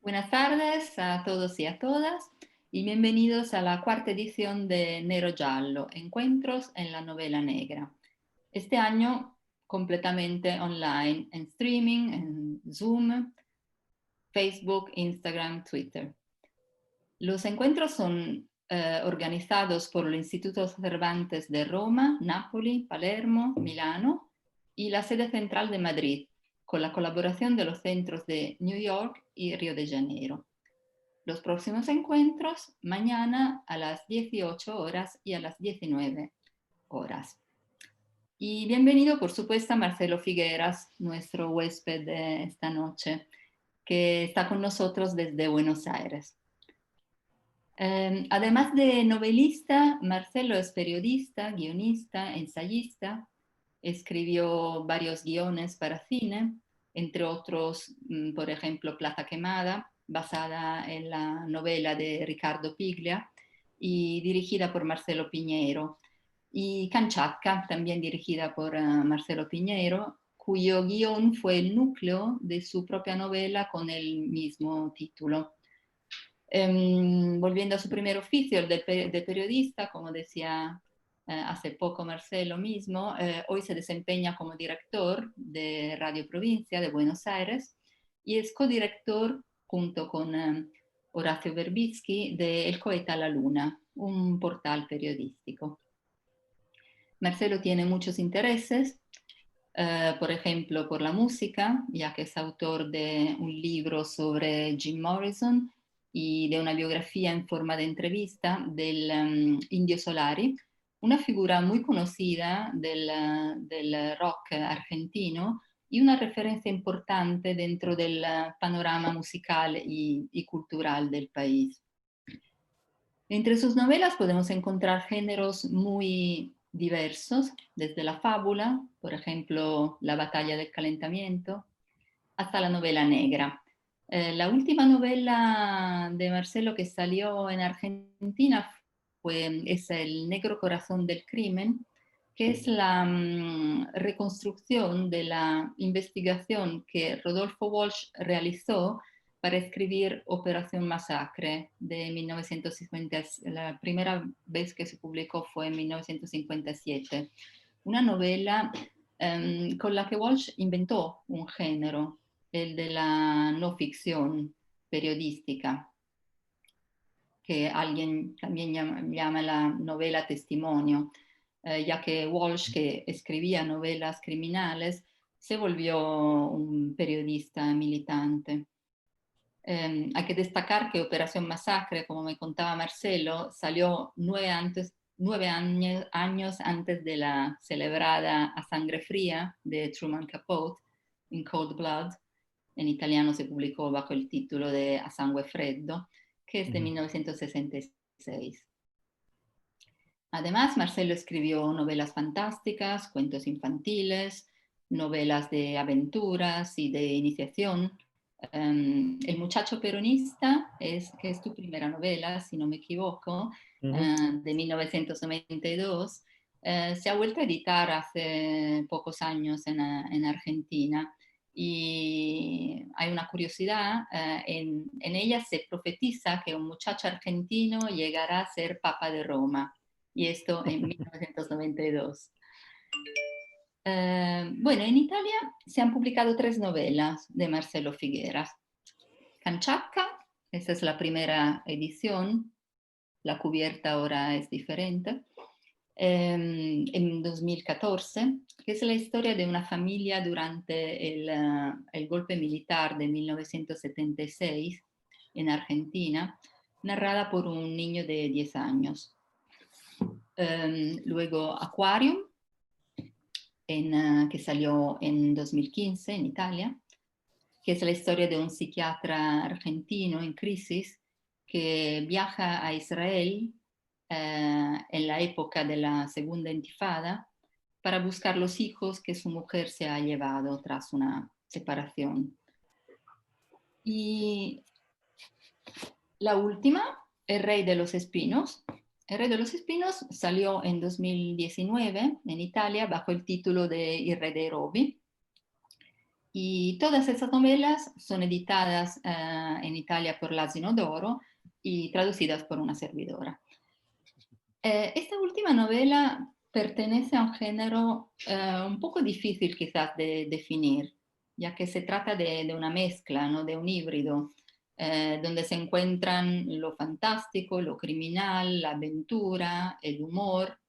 Buenas tardes a todos y a todas y bienvenidos a la cuarta edición de Nero Giallo, Encuentros en la Novela Negra. Este año completamente online, en streaming, en Zoom, Facebook, Instagram, Twitter. Los encuentros son organizados por el Instituto Cervantes de Roma, Nápoli, Palermo, Milano y la sede central de Madrid, con la colaboración de los centros de New York y Río de Janeiro. Los próximos encuentros mañana a las 18 horas y a las 19 horas. Y bienvenido, por supuesto, a Marcelo Figueras, nuestro huésped de esta noche, que está con nosotros desde Buenos Aires. Además de novelista, Marcelo es periodista, guionista, ensayista. Escribió varios guiones para cine, entre otros, por ejemplo, Plaza Quemada, basada en la novela de Ricardo Piglia y dirigida por Marcelo Piñeiro, y Kanchatka, también dirigida por Marcelo Piñeiro, cuyo guión fue el núcleo de su propia novela con el mismo título. Volviendo a su primer oficio, el de periodista, como decía hace poco Marcelo mismo, hoy se desempeña como director de Radio Provincia de Buenos Aires y es codirector junto con Horacio Verbitsky de El Cohete a la Luna, un portal periodístico. Marcelo tiene muchos intereses, por ejemplo, por la música, ya que es autor de un libro sobre Jim Morrison y de una biografía en forma de entrevista del Indio Solari, una figura muy conocida del rock argentino y una referencia importante dentro del panorama musical y cultural del país. Entre sus novelas podemos encontrar géneros muy diversos, desde la fábula, por ejemplo, La batalla del calentamiento, hasta la novela negra. La última novela de Marcelo que salió en Argentina es El negro corazón del crimen, que es la reconstrucción de la investigación que Rodolfo Walsh realizó para escribir Operación Masacre de 1950. La primera vez que se publicó fue en 1957. Una novela con la que Walsh inventó un género, el de la no ficción periodística, que alguien también llama la novela testimonio, ya que Walsh, que escribía novelas criminales, se volvió un periodista militante. Hay que destacar que Operación Masacre, como me contaba Marcelo, salió 9 años antes de la celebrada A Sangre Fría de Truman Capote, In Cold Blood. En italiano se publicó bajo el título de A Sangue Freddo, que es de 1966. Además, Marcelo escribió novelas fantásticas, cuentos infantiles, novelas de aventuras y de iniciación. El muchacho peronista, que es tu primera novela, si no me equivoco, de 1992, se ha vuelto a editar hace pocos años en Argentina. Y hay una curiosidad, en ella se profetiza que un muchacho argentino llegará a ser Papa de Roma, y esto en 1992. Bueno, en Italia se han publicado 3 novelas de Marcelo Figueras. Kanchatka, esta es la primera edición, la cubierta ahora es diferente, en 2014, que es la historia de una familia durante el golpe militar de 1976 en Argentina, narrada por un niño de 10 años. Luego Aquarium, que salió en 2015 en Italia, que es la historia de un psiquiatra argentino en crisis que viaja a Israel en la época de la Segunda Intifada para buscar los hijos que su mujer se ha llevado tras una separación. Y la última, El Rey de los Espinos. El Rey de los Espinos salió en 2019 en Italia bajo el título de Il Re dei Rovi Y todas esas novelas son editadas en Italia por l'Asino d'Oro y traducidas por una servidora. Esta última novela pertenece a un género un poco difícil quizás de definir, ya que se trata de una mezcla, ¿no? De un híbrido, donde se encuentran lo fantástico, lo criminal, la aventura, el humor.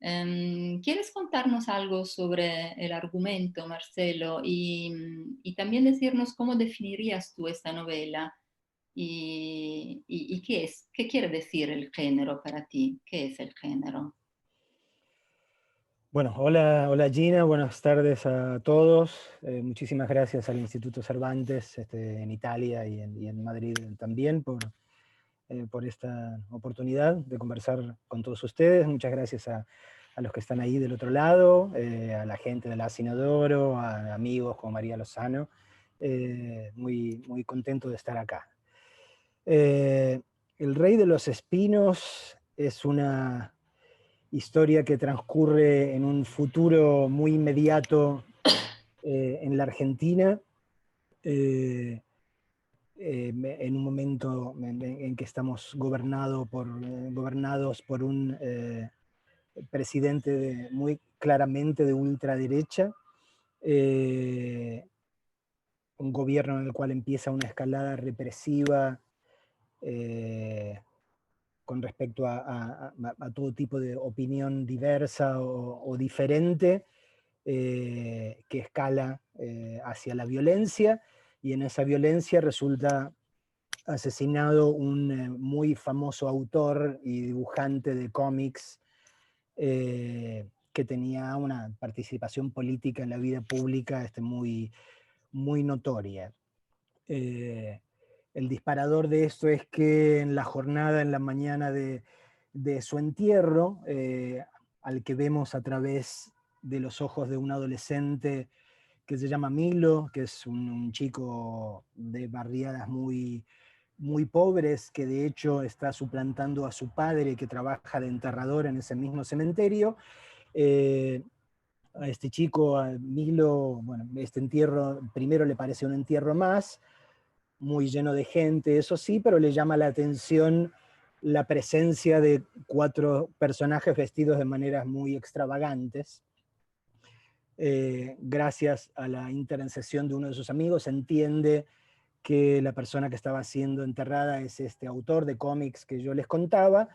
¿Quieres contarnos algo sobre el argumento, Marcelo? Y también decirnos cómo definirías tú esta novela y qué es, qué quiere decir el género para ti, qué es el género. Bueno, hola, hola Gina, buenas tardes a todos. Muchísimas gracias al Instituto Cervantes en Italia y en Madrid también por esta oportunidad de conversar con todos ustedes. Muchas gracias a los que están ahí del otro lado, a la gente de la Sinodoro, a amigos como María Lozano. Muy contento de estar acá. El Rey de los Espinos es una historia que transcurre en un futuro muy inmediato en la Argentina, en un momento en que estamos gobernados por un presidente muy claramente de ultraderecha, un gobierno en el cual empieza una escalada represiva eh, con respecto a todo tipo de opinión diversa o diferente, que escala hacia la violencia, y en esa violencia resulta asesinado un muy famoso autor y dibujante de cómics que tenía una participación política en la vida pública muy notoria. Eh, el disparador de esto es que en la jornada, en la mañana de su entierro, al que vemos a través de los ojos de un adolescente que se llama Milo, que es un chico de barriadas muy pobres, que de hecho está suplantando a su padre, que trabaja de enterrador en ese mismo cementerio. A este chico, a Milo, bueno, este entierro primero le parece un entierro más, muy lleno de gente, eso sí, pero le llama la atención la presencia de 4 personajes vestidos de maneras muy extravagantes. Gracias a la intercesión de uno de sus amigos, entiende que la persona que estaba siendo enterrada es este autor de cómics que yo les contaba,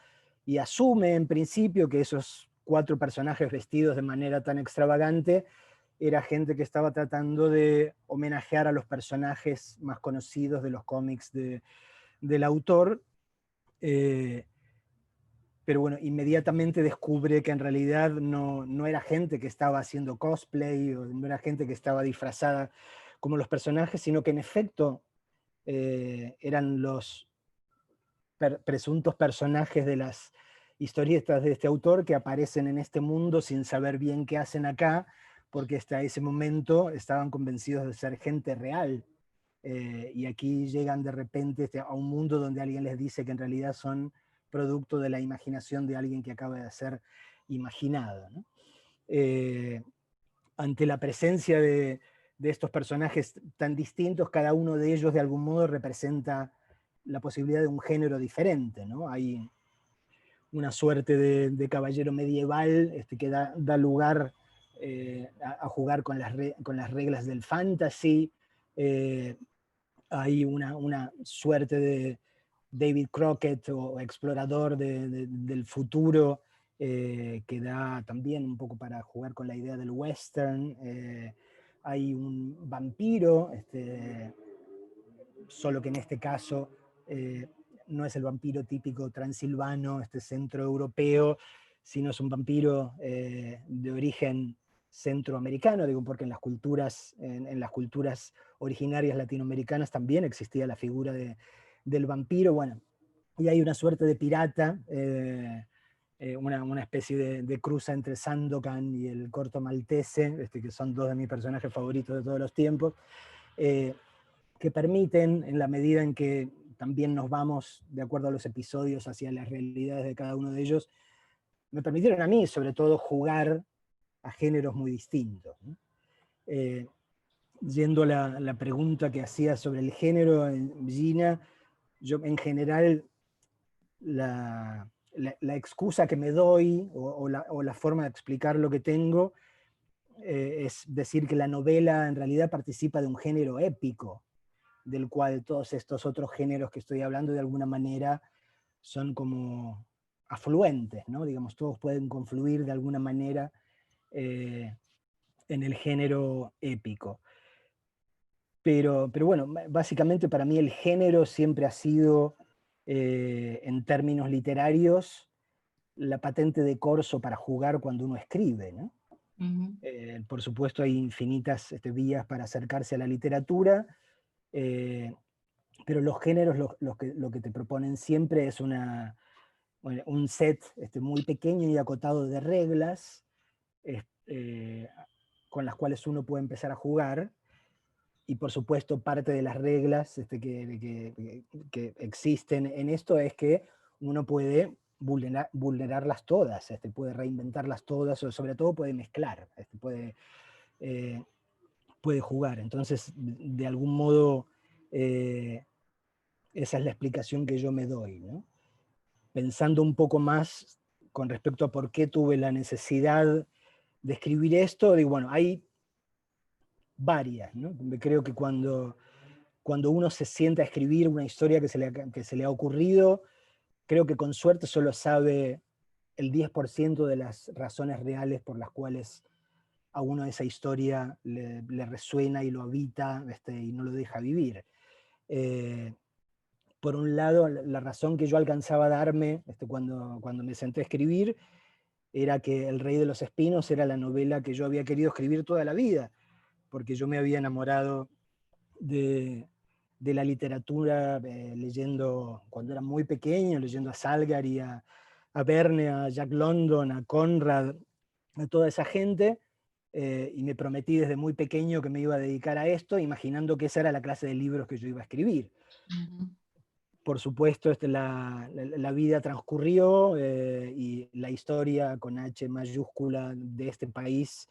y asume en principio que esos 4 personajes vestidos de manera tan extravagante era gente que estaba tratando de homenajear a los personajes más conocidos de los cómics del autor. Eh, pero bueno, inmediatamente descubre que en realidad no era gente que estaba haciendo cosplay, o no era gente que estaba disfrazada como los personajes, sino que en efecto eran los presuntos personajes de las historietas de este autor que aparecen en este mundo sin saber bien qué hacen acá, porque hasta ese momento estaban convencidos de ser gente real. Y aquí llegan de repente a un mundo donde alguien les dice que en realidad son producto de la imaginación de alguien que acaba de ser imaginado, ¿no? Ante la presencia de estos personajes tan distintos, cada uno de ellos de algún modo representa la posibilidad de un género diferente, ¿no? Hay una suerte de caballero medieval que da lugar a jugar con las reglas del fantasy. Eh, Hay una suerte de David Crockett o explorador del futuro que da también un poco para jugar con la idea del western. Hay un vampiro, solo que en este caso no es el vampiro típico transilvano, centroeuropeo, sino es un vampiro de origen centroamericano, digo, porque en las culturas originarias latinoamericanas también existía la figura del vampiro. Bueno, y hay una suerte de pirata, una especie de cruza entre Sandokan y el corto maltese, que son 2 de mis personajes favoritos de todos los tiempos, eh, que permiten, en la medida en que también nos vamos, de acuerdo a los episodios, hacia las realidades de cada uno de ellos, me permitieron a mí, sobre todo, jugar a géneros muy distintos, ¿no? yendo a la pregunta que hacía sobre el género, Gina, yo en general la excusa que me doy o la forma de explicar lo que tengo es decir que la novela en realidad participa de un género épico, del cual todos estos otros géneros que estoy hablando de alguna manera son como afluentes, ¿no? Digamos, todos pueden confluir de alguna manera eh, en el género épico. Pero bueno, básicamente para mí el género siempre ha sido, en términos literarios, la patente de corso para jugar cuando uno escribe, ¿no? Ujú. Por supuesto hay infinitas vías para acercarse a la literatura, eh, pero los géneros lo que te proponen siempre es bueno, un set muy pequeño y acotado de reglas eh, con las cuales uno puede empezar a jugar, y por supuesto parte de las reglas que existen en esto es que uno puede vulnerarlas todas, puede reinventarlas todas, o sobre todo puede mezclar, eh, puede jugar. Entonces, de algún modo, eh, esa es la explicación que yo me doy, ¿no? Pensando un poco más con respecto a por qué tuve la necesidad de escribir esto, digo, bueno, hay varias, ¿no? Creo que cuando uno se sienta a escribir una historia que se le ha ocurrido, creo que con suerte solo sabe el 10% de las razones reales por las cuales a uno esa historia le resuena y lo habita y no lo deja vivir. Eh, por un lado, la razón que yo alcanzaba a darme cuando me senté a escribir era que El Rey de los Espinos era la novela que yo había querido escribir toda la vida, porque yo me había enamorado de, de la literatura leyendo, cuando era muy pequeño, leyendo a Salgari, a Verne, a Jack London, a Conrad, a toda esa gente, y me prometí desde muy pequeño que me iba a dedicar a esto, imaginando que esa era la clase de libros que yo iba a escribir. Ujú. Por supuesto, la vida transcurrió y la historia con H mayúscula de este país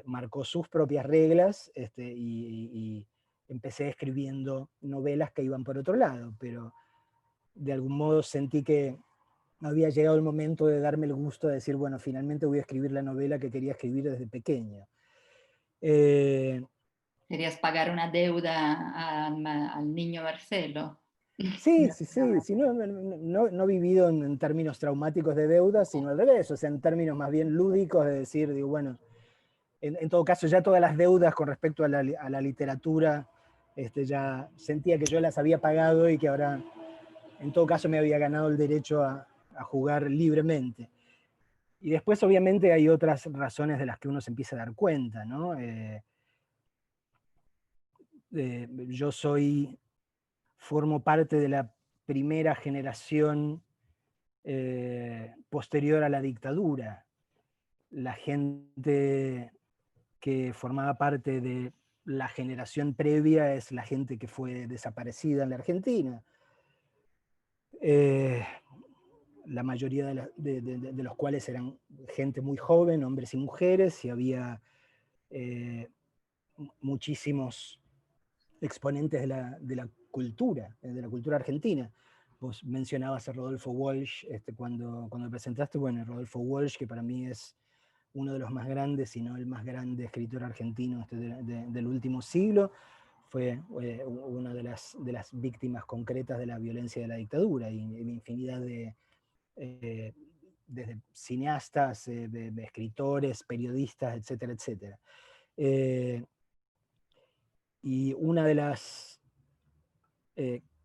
marcó sus propias reglas y empecé escribiendo novelas que iban por otro lado, pero de algún modo sentí que había llegado el momento de darme el gusto de decir, bueno, finalmente voy a escribir la novela que quería escribir desde pequeño. Eh, Querías pagar una deuda al niño Marcelo. Sí, sí, sí, sí, no he vivido en términos traumáticos de deuda, sino al revés, o sea, en términos más bien lúdicos de decir, digo, bueno, en todo caso ya todas las deudas con respecto a la literatura, ya sentía que yo las había pagado y que ahora, en todo caso, me había ganado el derecho a jugar libremente. Y después, obviamente, hay otras razones de las que uno se empieza a dar cuenta, ¿no? Yo formo parte de la primera generación posterior a la dictadura. La gente que formaba parte de la generación previa es la gente que fue desaparecida en la Argentina. Eh, la mayoría de los cuales eran gente muy joven, hombres y mujeres, y había muchísimos exponentes de la cultura argentina. Vos mencionabas a Rodolfo Walsh cuando presentaste, bueno, Rodolfo Walsh, que para mí es uno de los más grandes, si no el más grande escritor argentino del último siglo, fue una de las víctimas concretas de la violencia de la dictadura, y infinidad eh, desde cineastas, de escritores, periodistas, etcétera, etcétera. Eh, y una de las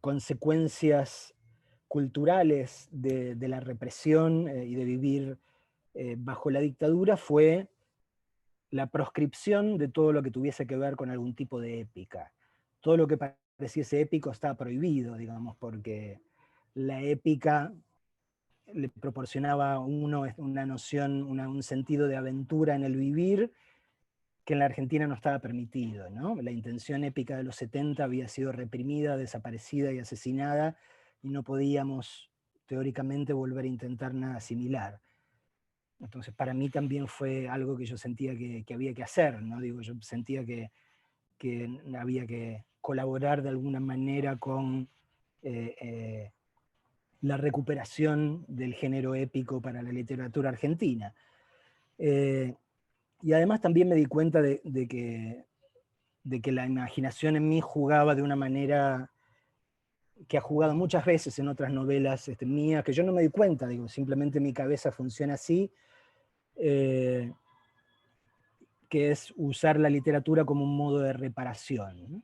consecuencias culturales de la represión y de vivir bajo la dictadura fue la proscripción de todo lo que tuviese que ver con algún tipo de épica. Todo lo que pareciese épico estaba prohibido, digamos, porque la épica le proporcionaba a uno una noción, un sentido de aventura en el vivir que en la Argentina no estaba permitido, ¿no? La intención épica de los 70 había sido reprimida, desaparecida y asesinada, y no podíamos teóricamente volver a intentar nada similar. Entonces, para mí también fue algo que yo sentía que había que hacer, ¿no? Digo, yo sentía que que había que colaborar de alguna manera con la recuperación del género épico para la literatura argentina. Y además también me di cuenta de que la imaginación en mí jugaba de una manera que ha jugado muchas veces en otras novelas mías, que yo no me di cuenta, digo, simplemente mi cabeza funciona así, que es usar la literatura como un modo de reparación, ¿no?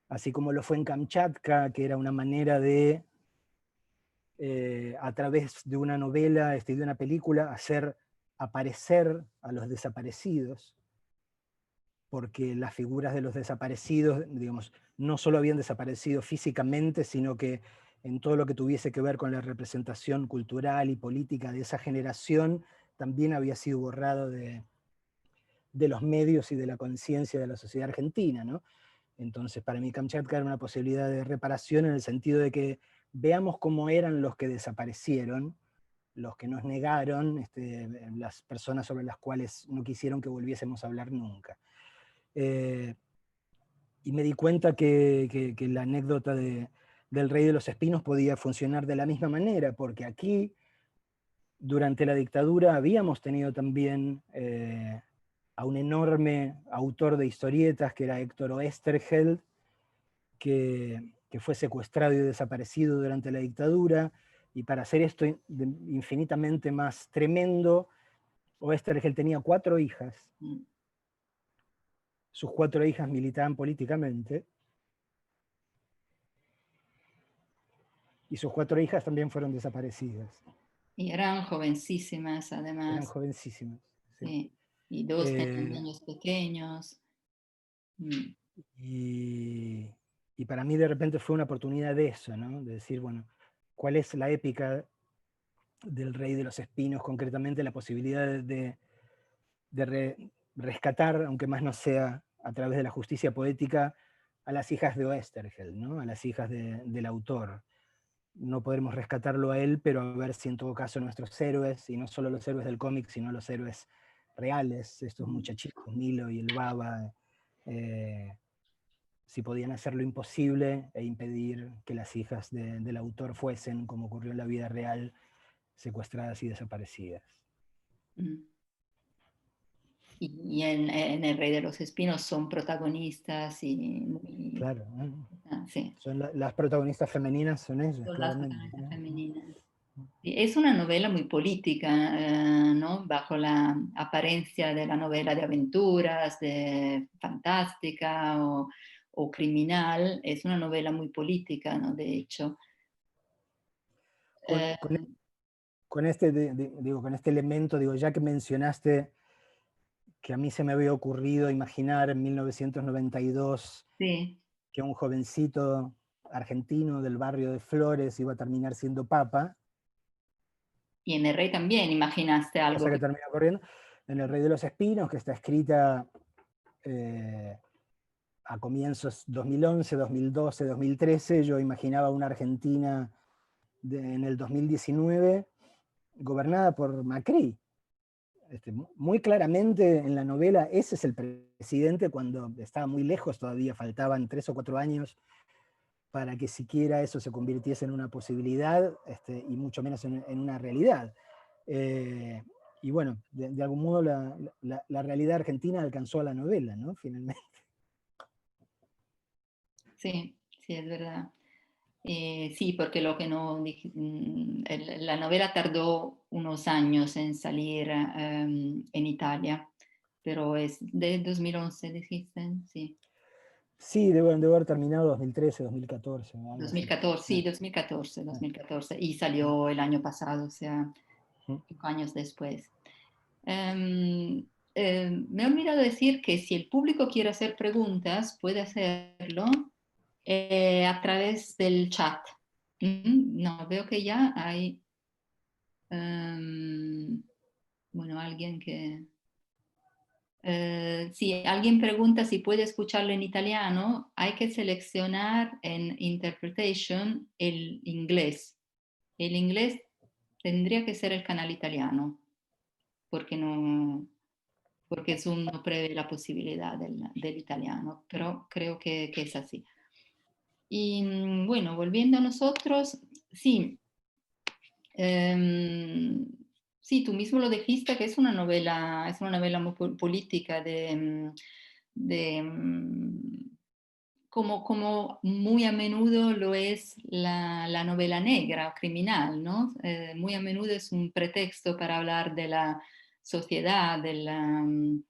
Así como lo fue en Kamchatka, que era una manera de, a través de una novela, de una película, hacer aparecer a los desaparecidos, porque las figuras de los desaparecidos, digamos, no solo habían desaparecido físicamente, sino que en todo lo que tuviese que ver con la representación cultural y política de esa generación, también había sido borrado de los medios y de la conciencia de la sociedad argentina, ¿no? Entonces, para mí Kamchatka era una posibilidad de reparación en el sentido de que veamos cómo eran los que desaparecieron, los que nos negaron, las personas sobre las cuales no quisieron que volviésemos a hablar nunca. Y me di cuenta que la anécdota del Rey de los Espinos podía funcionar de la misma manera, porque aquí, durante la dictadura, habíamos tenido también a un enorme autor de historietas, que era Héctor Oesterheld, que fue secuestrado y desaparecido durante la dictadura, y para hacer esto infinitamente más tremendo, Oesterheld tenía 4 hijas. Sus 4 hijas militaban políticamente, y sus 4 hijas también fueron desaparecidas. Y eran jovencísimas, Eran además. jovencísimas. Sí. Sí. Y 2 tenían niños pequeños. Mm. Y para mí de repente fue una oportunidad de eso, ¿no? De decir, bueno, ¿cuál es la épica del Rey de los Espinos? Concretamente la posibilidad de rescatar, aunque más no sea a través de la justicia poética, a las hijas de Oesterheld, ¿no? A las hijas del autor. No podremos rescatarlo a él, pero a ver si en todo caso nuestros héroes, y no solo los héroes del cómic, sino los héroes reales, estos muchachitos, Milo y el Baba, si podían hacer lo imposible e impedir que las hijas del autor fuesen, como ocurrió en la vida real, secuestradas y desaparecidas. Mm. Y en El Rey de los Espinos son protagonistas y Claro, sí, son las protagonistas femeninas, son ellas, son las claramente. protagonistas femeninas. Sí, es una novela muy política, ¿no? Bajo la apariencia de la novela de aventuras, de fantástica o criminal, es una novela muy política, ¿no? De hecho. Con, Eh, con, con este, digo, con este elemento, digo, ya que mencionaste que a mí se me había ocurrido imaginar en 1992 sí, que un jovencito argentino del barrio de Flores iba a terminar siendo papa, y en El Rey también imaginaste algo cosa que que. terminó ocurriendo en El Rey de los Espinos, que está escrita eh, a comienzos 2011, 2012, 2013. Yo imaginaba una Argentina en el 2019 gobernada por Macri. Muy claramente en la novela ese es el presidente, cuando estaba muy lejos, todavía faltaban 3 o 4 años para que siquiera eso se convirtiese en una posibilidad, y mucho menos en una realidad. Y bueno, de algún modo la realidad argentina alcanzó a la novela, ¿no? Finalmente. Sí, sí, es verdad. Sí, porque lo que no la novela tardó unos años en salir en Italia, pero es de 2011, dijiste, sí. Sí, debo haber terminado 2013, 2014, algo así. 2014, sí, Ah, 2014, ah, 2014, y ah, salió el año pasado, o sea, mm. 5 años después. Em, Me he olvidado decir que si el público quiere hacer preguntas, puede hacerlo a través del chat. No, veo que ya hay, bueno, alguien que. Si alguien pregunta si puede escucharlo en italiano, hay que seleccionar en Interpretation el inglés. El inglés tendría que ser el canal italiano, porque no. porque Zoom no prevé la posibilidad del italiano, pero creo que es así. Y bueno, volviendo a nosotros, sí, em, sí, tú mismo lo dijiste que es una novela muy política como muy a menudo lo es la novela negra, criminal, ¿no? Muy a menudo es un pretexto para hablar de la sociedad, de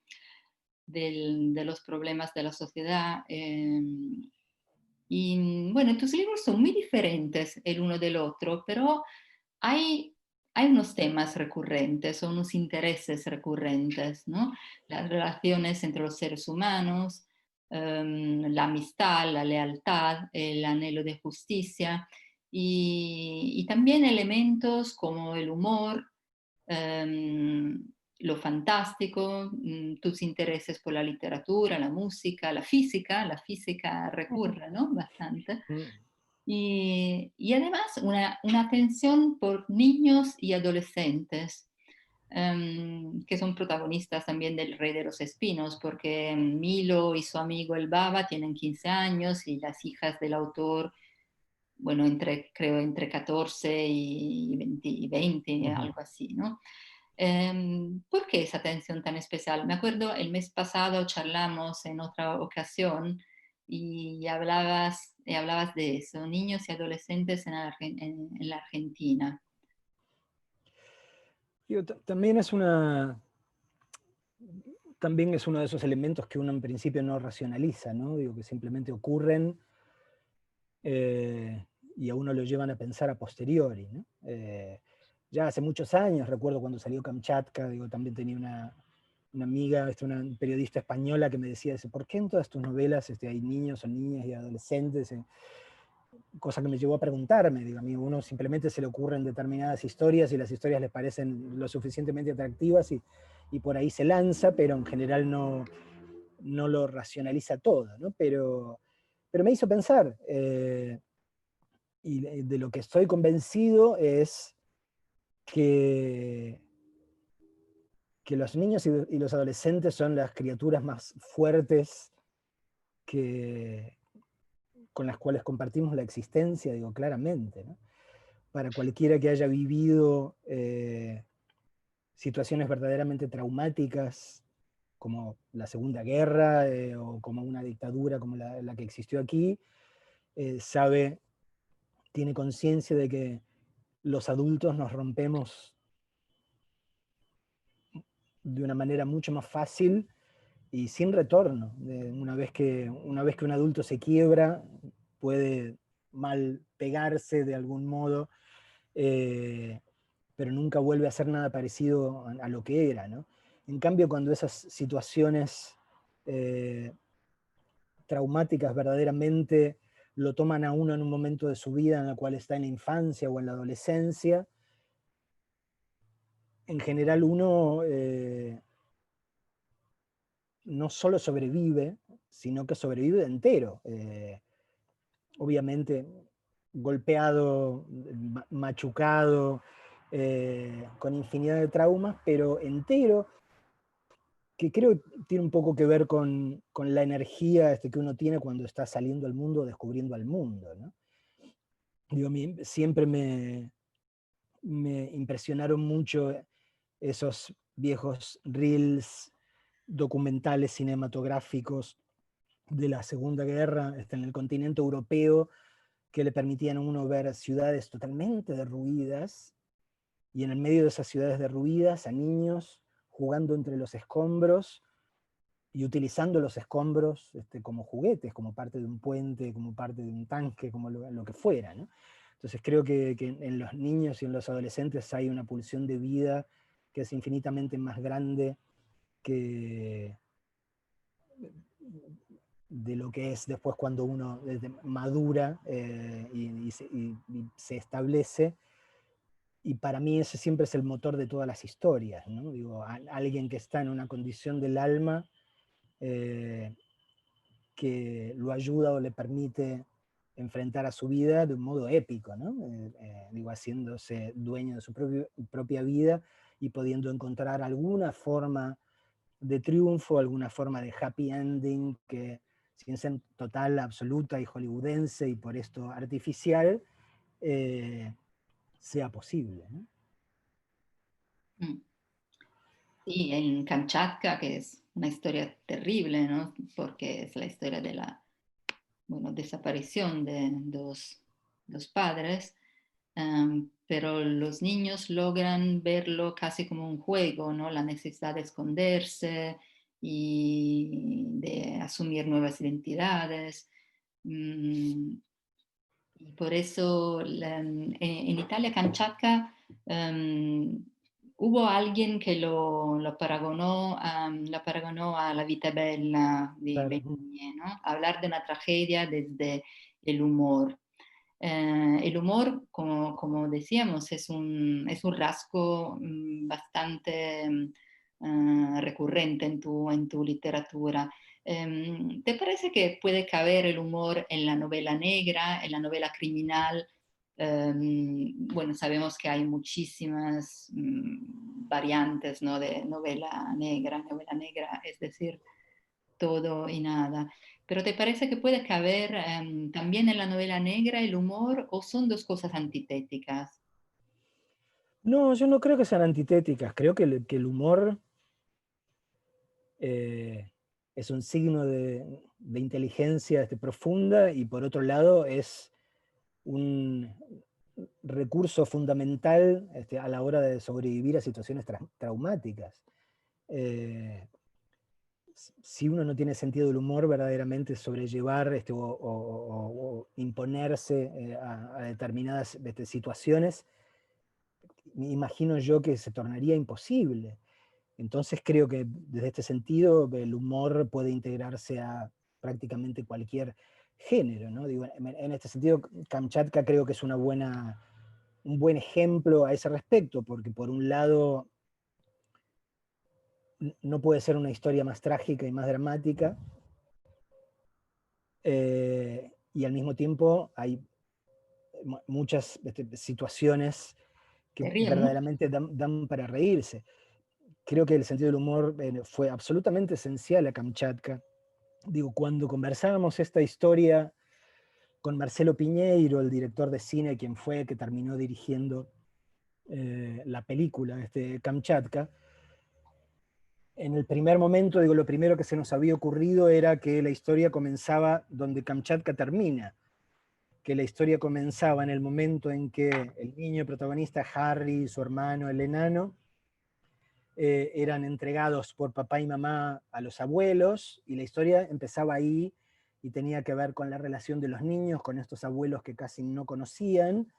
los problemas de la sociedad. Y bueno, tus libros son muy diferentes el uno del otro, pero hay, hay unos temas recurrentes o unos intereses recurrentes, ¿no? Las relaciones entre los seres humanos, la amistad, la lealtad, el anhelo de justicia y también elementos como el humor, em, lo fantástico, tus intereses por la literatura, la física recurre, ¿no? Bastante. Mm. Y además una atención por niños y adolescentes, que son protagonistas también del Rey de los Espinos, porque Milo y su amigo el Baba tienen 15 años y las hijas del autor, bueno, creo entre 14 y 20 Ujú. algo así, ¿no? ¿Por qué esa atención tan especial? Me acuerdo el mes pasado charlamos en otra ocasión y hablabas de eso, niños y adolescentes en la Argentina. Digo, también es uno de esos elementos que uno en principio no racionaliza, ¿no? Digo, que simplemente ocurren eh, y a uno lo llevan a pensar a posteriori, ¿no? Ya hace muchos años, recuerdo cuando salió Kamchatka, digo, también tenía una amiga, una periodista española que me decía, ¿por qué en todas tus novelas hay niños o niñas y adolescentes? Cosa que me llevó a preguntarme, digo, a mí uno simplemente se le ocurren determinadas historias y las historias les parecen lo suficientemente atractivas y por ahí se lanza, pero en general no lo racionaliza todo, ¿no? Pero me hizo pensar, y de lo que estoy convencido es que, que los niños y los adolescentes son las criaturas más fuertes que, con las cuales compartimos la existencia, digo, claramente, ¿no? Para cualquiera que haya vivido situaciones verdaderamente traumáticas, como la Segunda Guerra o como una dictadura como la que existió aquí, sabe, tiene conciencia de que los adultos nos rompemos de una manera mucho más fácil y sin retorno. Una vez que un adulto se quiebra, puede mal pegarse de algún modo, eh, pero nunca vuelve a ser nada parecido a lo que era, ¿no? En cambio, cuando esas situaciones eh, traumáticas verdaderamente lo toman a uno en un momento de su vida en el cual está en la infancia o en la adolescencia, en general uno no solo sobrevive, sino que sobrevive entero. Obviamente golpeado, machucado, con infinidad de traumas, pero entero, que creo que tiene un poco que ver con la energía que uno tiene cuando está saliendo al mundo, descubriendo al mundo, ¿no? Digo, siempre me impresionaron mucho esos viejos reels documentales cinematográficos de la Segunda Guerra en el continente europeo, que le permitían a uno ver ciudades totalmente derruidas, y en el medio de esas ciudades derruidas a niños jugando entre los escombros y utilizando los escombros como juguetes, como parte de un puente, como parte de un tanque, como lo que fuera, ¿no? Entonces creo que en los niños y en los adolescentes hay una pulsión de vida que es infinitamente más grande que de lo que es después cuando uno madura y se establece. Y para mí ese siempre es el motor de todas las historias, ¿no? Digo, alguien que está en una condición del alma eh, que lo ayuda o le permite enfrentar a su vida de un modo épico, ¿no? Digo, haciéndose dueño de su propia vida y pudiendo encontrar alguna forma de triunfo, alguna forma de happy ending que, sin ser total, absoluta y hollywoodense y por esto artificial, sea posible, ¿no? Mm. Sí, en Kamchatka, que es una historia terrible, ¿no? Porque es la historia de la, bueno, desaparición de dos padres, pero los niños logran verlo casi como un juego, ¿no? La necesidad de esconderse y de asumir nuevas identidades. Mm, y por eso en Italia, Kamchatka, hubo alguien que lo paragonó a La vita bella di Claro. Benigni, ¿no? Hablar de una tragedia desde el humor. El humor, como decíamos, es un rasgo bastante recurrente en tu literatura. ¿Te parece que puede caber el humor en la novela negra, en la novela criminal? Bueno, sabemos que hay muchísimas variantes, ¿no? De novela negra. Novela negra, es decir, todo y nada. Pero ¿te parece que puede caber también en la novela negra el humor o son dos cosas antitéticas? No, yo no creo que sean antitéticas, creo que el humor es un signo de inteligencia profunda y por otro lado es un recurso fundamental a la hora de sobrevivir a situaciones traumáticas. Eh, si uno no tiene sentido del humor, verdaderamente sobrellevar o imponerse a determinadas situaciones, me imagino yo que se tornaría imposible. Entonces creo que desde este sentido el humor puede integrarse a prácticamente cualquier género, ¿no? Digo, en este sentido, Kamchatka creo que es un buen ejemplo a ese respecto, porque por un lado no puede ser una historia más trágica y más dramática, y al mismo tiempo hay muchas situaciones que ¿Te ríes mucho? verdaderamente dan para reírse. Creo que el sentido del humor fue absolutamente esencial a Kamchatka. Digo, cuando conversábamos esta historia con Marcelo Piñeiro, el director de cine, quien fue que terminó dirigiendo la película, Kamchatka, en el primer momento, digo, lo primero que se nos había ocurrido era que la historia comenzaba donde Kamchatka termina, que la historia comenzaba en el momento en que el niño protagonista, Harry, su hermano, el enano, eran entregados por papá y mamá a los abuelos, y la historia empezaba ahí y tenía que ver con la relación de los niños con estos abuelos que casi no conocían,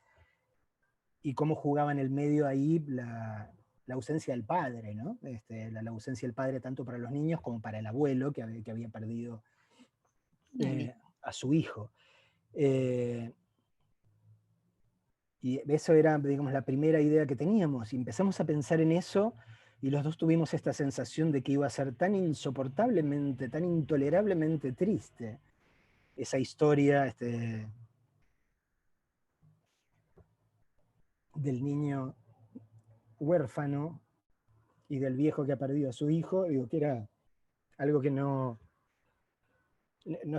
y cómo jugaba en el medio ahí la ausencia del padre, ¿no? La ausencia del padre tanto para los niños como para el abuelo que había perdido a su hijo. Eh, y eso era, digamos, la primera idea que teníamos, y empezamos a pensar en eso, y los dos tuvimos esta sensación de que iba a ser tan insoportablemente, tan intolerablemente triste esa historia del niño huérfano y del viejo que ha perdido a su hijo, digo, que era algo que no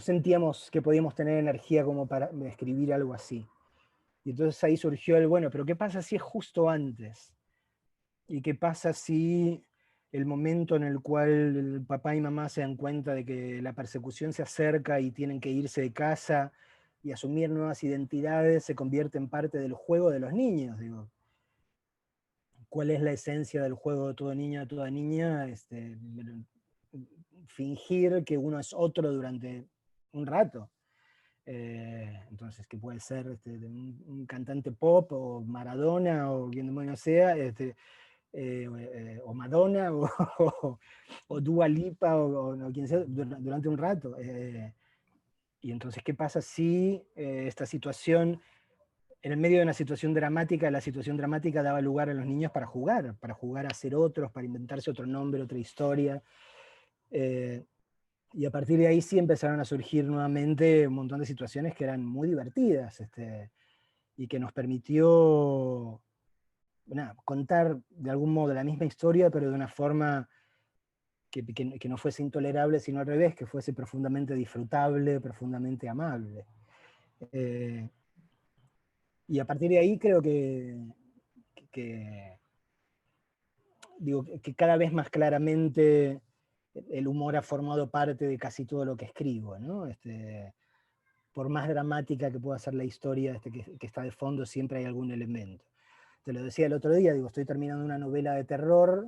sentíamos que podíamos tener energía como para escribir algo así. Y entonces ahí surgió bueno, pero ¿qué pasa si es justo antes? ¿Y qué pasa si el momento en el cual el papá y mamá se dan cuenta de que la persecución se acerca y tienen que irse de casa y asumir nuevas identidades se convierte en parte del juego de los niños? Digo, ¿cuál es la esencia del juego de todo niño, de toda niña? Fingir que uno es otro durante un rato. Entonces, que puede ser de un cantante pop o Maradona o quien demonios sea, o Madonna o Dua Lipa o quien sea durante un rato. Y entonces, ¿qué pasa si esta situación, en el medio de una situación dramática, la situación dramática daba lugar a los niños para jugar a ser otros, para inventarse otro nombre, otra historia? Y a partir de ahí sí empezaron a surgir nuevamente un montón de situaciones que eran muy divertidas, y que nos permitió contar de algún modo la misma historia, pero de una forma que no fuese intolerable, sino al revés, que fuese profundamente disfrutable, profundamente amable. Y a partir de ahí creo que, digo, que cada vez más claramente el humor ha formado parte de casi todo lo que escribo, ¿no? Por más dramática que pueda ser la historia que está de fondo, siempre hay algún elemento. Te lo decía el otro día, digo, estoy terminando una novela de terror,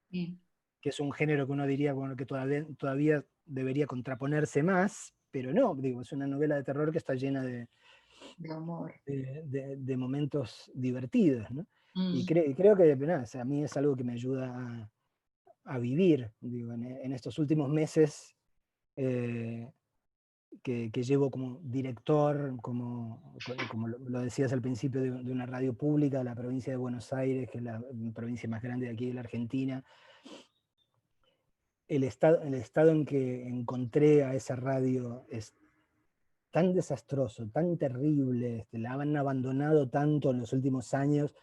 Sí, que es un género que uno diría bueno, que todavía debería contraponerse más, pero no, digo, es una novela de terror que está llena de humor. de momentos divertidos, ¿no? Y Mm. creo que nada, o sea, a mí es algo que me ayuda a vivir, digo, en estos últimos meses eh, que llevo como director, como lo decías al principio, de una radio pública de la provincia de Buenos Aires, que es la provincia más grande de aquí de la Argentina. El estado en que encontré a esa radio es tan desastroso, tan terrible, la han abandonado tanto en los últimos años,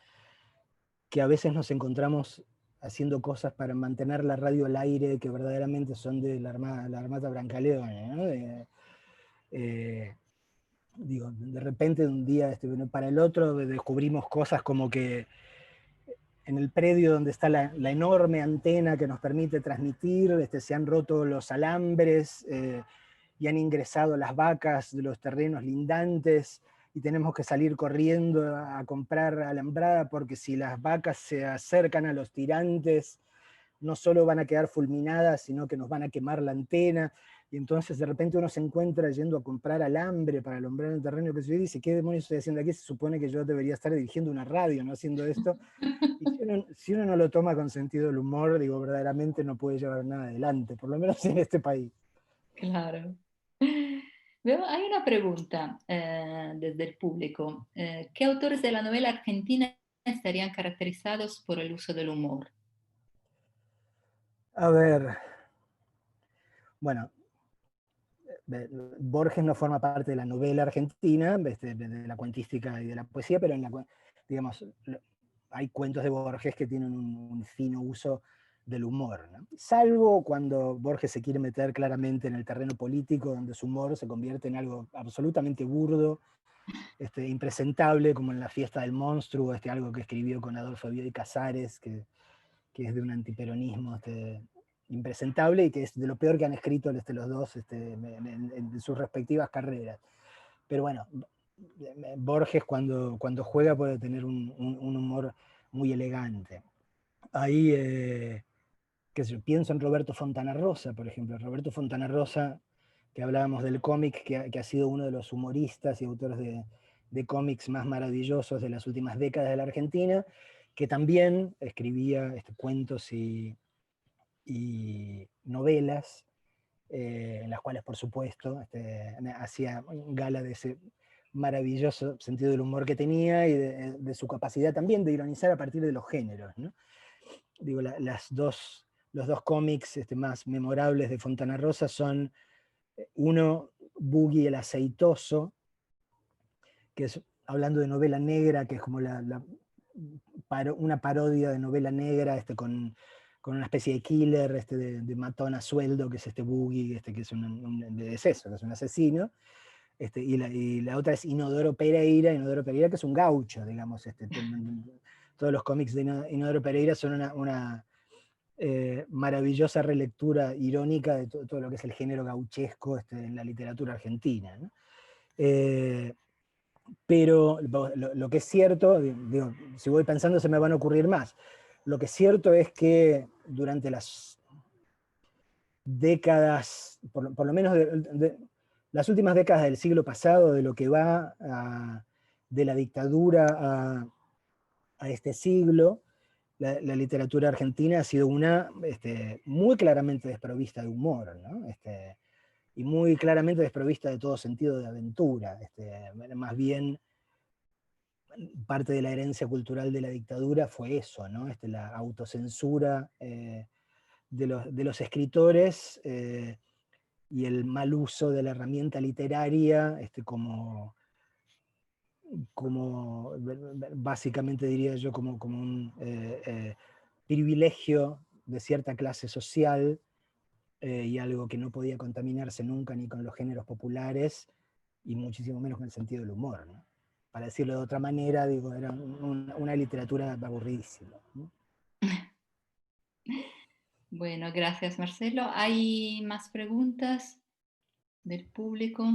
que a veces nos encontramos haciendo cosas para mantener la radio al aire que verdaderamente son de la Armata Brancaleone, ¿no? Eh, digo, de repente de un día para el otro descubrimos cosas como que en el predio donde está la enorme antena que nos permite transmitir, se han roto los alambres y han ingresado las vacas de los terrenos lindantes y tenemos que salir corriendo a comprar alambrada porque si las vacas se acercan a los tirantes, no solo van a quedar fulminadas, sino que nos van a quemar la antena. Y entonces de repente uno se encuentra yendo a comprar alambre para alumbrar el terreno que se dice, ¿qué demonios estoy haciendo aquí? Se supone que yo debería estar dirigiendo una radio, no haciendo esto. Y si uno no lo toma con sentido del humor, digo, verdaderamente no puede llevar nada adelante, por lo menos en este país. Claro. Veo, hay una pregunta desde el público. ¿Qué autores de la novela argentina estarían caracterizados por el uso del humor? A ver, bueno, Borges no forma parte de la novela argentina, de la cuentística y de la poesía, pero digamos, hay cuentos de Borges que tienen un fino uso del humor, ¿no? Salvo cuando Borges se quiere meter claramente en el terreno político, donde su humor se convierte en algo absolutamente burdo, impresentable, como en La fiesta del monstruo, algo que escribió con Adolfo Bioy Casares, que es de un antiperonismo impresentable y que es de lo peor que han escrito los dos en sus respectivas carreras. Pero bueno, Borges cuando juega puede tener un humor muy elegante. Ahí, qué sé yo, pienso en Roberto Fontana Rosa, por ejemplo. Roberto Fontana Rosa, que hablábamos del cómic, que ha sido uno de los humoristas y autores de cómics más maravillosos de las últimas décadas de la Argentina, que también escribía cuentos y novelas, en las cuales, por supuesto, hacía gala de ese maravilloso sentido del humor que tenía y de su capacidad también de ironizar a partir de los géneros, ¿no? Digo, los dos cómics más memorables de Fontana Rosa son uno, Boogie el Aceitoso, que es hablando de novela negra, que es como una parodia de novela negra con una especie de killer, de matón a sueldo, que es Boogie, que es es eso, que es un asesino. Y la otra es Inodoro Pereira, que es un gaucho, digamos. Todos los cómics de Inodoro Pereira son una maravillosa relectura irónica de todo lo que es el género gauchesco en la literatura argentina, ¿no? Pero lo que es cierto, digo, si voy pensando se me van a ocurrir más. Lo que es cierto es que durante las décadas, por lo menos las últimas décadas del siglo pasado, de lo que va de la dictadura a este siglo, la literatura argentina ha sido una muy claramente desprovista de humor, ¿no? Y muy claramente desprovista de todo sentido de aventura. Más bien, parte de la herencia cultural de la dictadura fue eso, ¿no? La autocensura de los escritores y el mal uso de la herramienta literaria como básicamente diría yo, como un privilegio de cierta clase social y algo que no podía contaminarse nunca ni con los géneros populares, y muchísimo menos con el sentido del humor, ¿no? Para decirlo de otra manera, digo, era una literatura aburridísima, ¿no? Bueno, gracias Marcelo. ¿Hay más preguntas del público?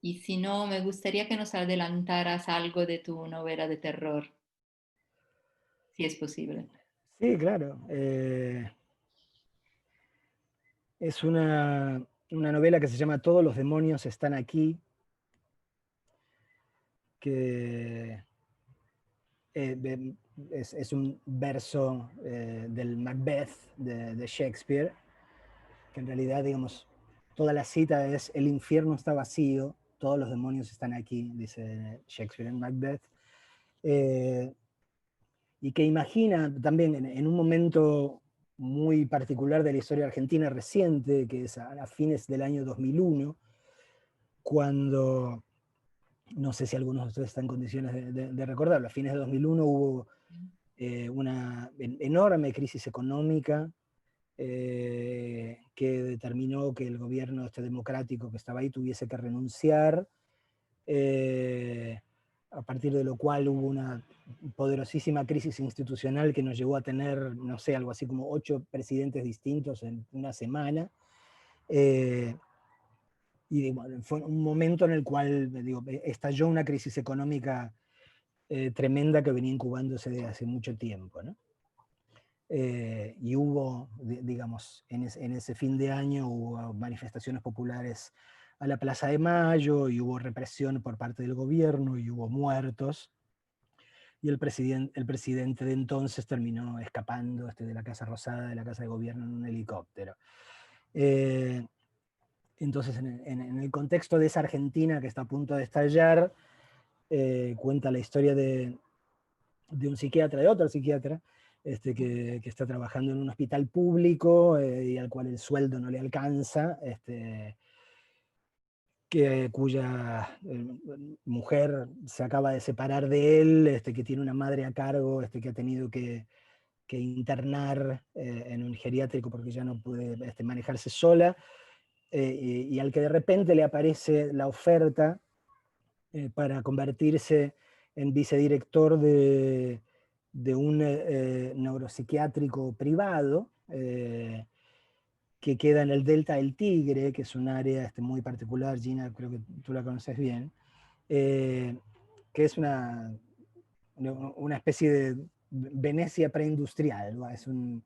Y si no, me gustaría que nos adelantaras algo de tu novela de terror, si es posible. Sí, claro. Es una novela que se llama Todos los demonios están aquí, que es un verso del Macbeth de Shakespeare, que en realidad, digamos, toda la cita es: el infierno está vacío, todos los demonios están aquí, dice Shakespeare en Macbeth. Eh, y que imagina también en un momento muy particular de la historia argentina reciente, que es a fines del año 2001, cuando, no sé si algunos de ustedes están en condiciones de recordarlo, a fines de 2001 hubo una enorme crisis económica que determinó que el gobierno democrático que estaba ahí tuviese que renunciar, a partir de lo cual hubo una poderosísima crisis institucional que nos llevó a tener, no sé, algo así como 8 presidentes distintos en una semana. Y bueno, fue un momento en el cual, digo, estalló una crisis económica tremenda que venía incubándose desde hace mucho tiempo, ¿no? Y hubo, digamos, en ese fin de año hubo manifestaciones populares a la Plaza de Mayo, y hubo represión por parte del gobierno, y hubo muertos, y el presidente de entonces terminó escapando de la Casa Rosada, de la Casa de Gobierno, en un helicóptero. Eh, entonces, en el contexto de esa Argentina que está a punto de estallar, cuenta la historia de un psiquiatra, de otro psiquiatra, que está trabajando en un hospital público y al cual el sueldo no le alcanza, cuya mujer se acaba de separar de él, que tiene una madre a cargo, que ha tenido que internar en un geriátrico porque ya no puede manejarse sola, y al que de repente le aparece la oferta para convertirse en vicedirector de un neuropsiquiátrico privado que queda en el Delta del Tigre, que es un área muy particular. Gina, creo que tú la conoces bien, eh, que es una especie de Venecia preindustrial, ¿no? Es un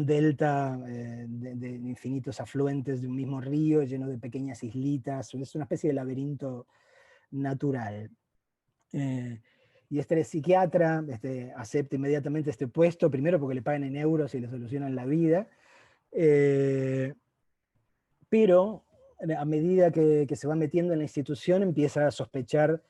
delta de infinitos afluentes de un mismo río lleno de pequeñas islitas, es una especie de laberinto natural. Y este psiquiatra acepta inmediatamente este puesto, primero porque le pagan en euros y le solucionan la vida, eh, pero a medida que se va metiendo en la institución empieza a sospechar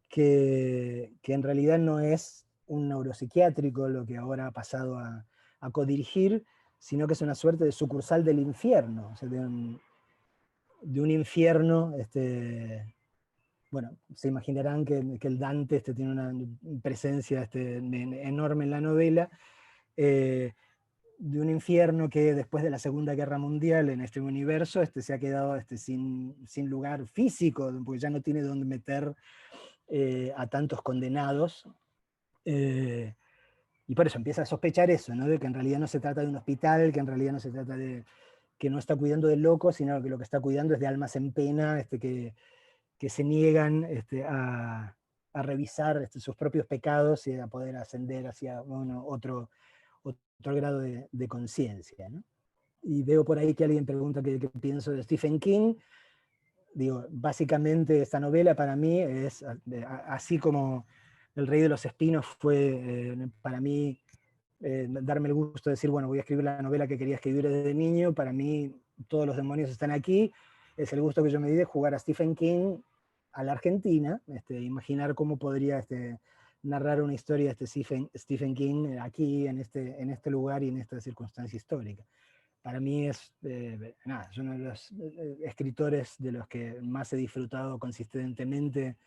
que en realidad no es un neuropsiquiátrico lo que ahora ha pasado a codirigir, sino que es una suerte de sucursal del infierno, o sea, de un infierno. Bueno, se imaginarán que el Dante tiene una presencia enorme en la novela, eh, de un infierno que después de la Segunda Guerra Mundial en este universo se ha quedado sin lugar físico, porque ya no tiene dónde meter a tantos condenados. eh, y por eso empieza a sospechar eso, ¿no? De que en realidad no se trata de un hospital, que en realidad no se trata de que no está cuidando de locos, sino que lo que está cuidando es de almas en pena, que se niegan a revisar sus propios pecados y a poder ascender hacia otro grado de conciencia, ¿no? Y veo por ahí que alguien pregunta qué pienso de Stephen King. Digo, básicamente esta novela para mí es, así como El Rey de los Espinos fue para mí darme el gusto de decir, bueno, voy a escribir la novela que quería escribir desde niño, para mí Todos los demonios están aquí, es el gusto que yo me di de jugar a Stephen King a la Argentina, imaginar cómo podría narrar una historia de Stephen King aquí, en este lugar y en esta circunstancia histórica. Para mí es uno de los escritores de los que más he disfrutado consistentemente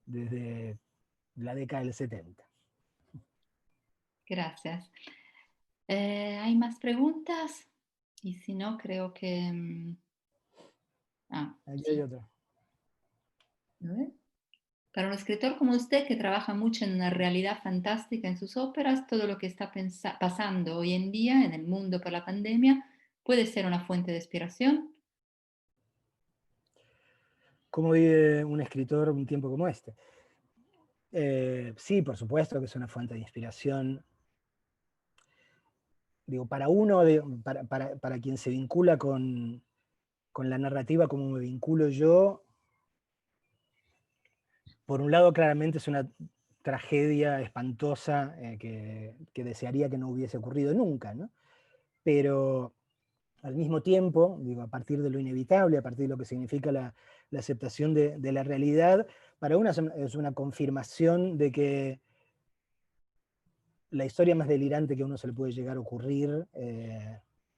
desde la década del 70. Gracias. ¿Hay más preguntas? Y si no, creo que... Aquí hay sí. otra. A ver. Para un escritor como usted, que trabaja mucho en una realidad fantástica en sus óperas, todo lo que está pasando hoy en día en el mundo por la pandemia puede ser una fuente de inspiración. ¿Cómo vive un escritor un tiempo como este? Sí, por supuesto que es una fuente de inspiración. Digo, para uno, para quien se vincula con la narrativa como me vinculo yo, por un lado claramente es una tragedia espantosa que desearía que no hubiese ocurrido nunca, ¿no? Pero al mismo tiempo, digo, a partir de lo inevitable, a partir de lo que significa la aceptación de la realidad, para uno es una confirmación de que la historia más delirante que a uno se le puede llegar a ocurrir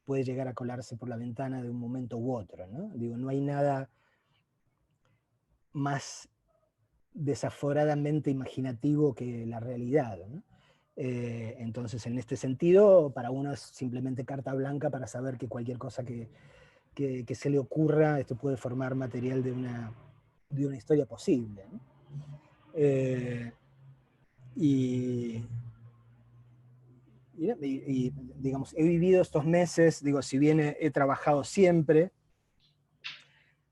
puede llegar a colarse por la ventana de un momento u otro, ¿no? Digo, no hay nada más desaforadamente imaginativo que la realidad, ¿no? Entonces, en este sentido, para uno es simplemente carta blanca para saber que cualquier cosa que se le ocurra, esto puede formar material de una historia posible, ¿no? Eh, y, digamos, he vivido estos meses, digo, si bien he trabajado siempre,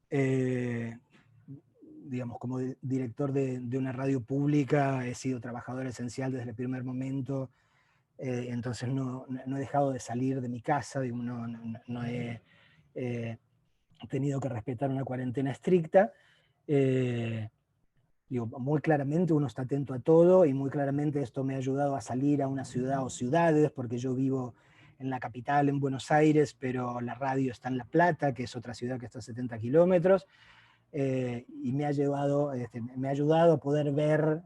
eh, digamos, como director de una radio pública, he sido trabajador esencial desde el primer momento, entonces no he dejado de salir de mi casa, digo, no he tenido que respetar una cuarentena estricta. Eh, Digo, muy claramente uno está atento a todo y muy claramente esto me ha ayudado a salir a una ciudad o ciudades, porque yo vivo en la capital, en Buenos Aires, pero la radio está en La Plata, que es otra ciudad que está a 70 kilómetros, y me ha ayudado a poder ver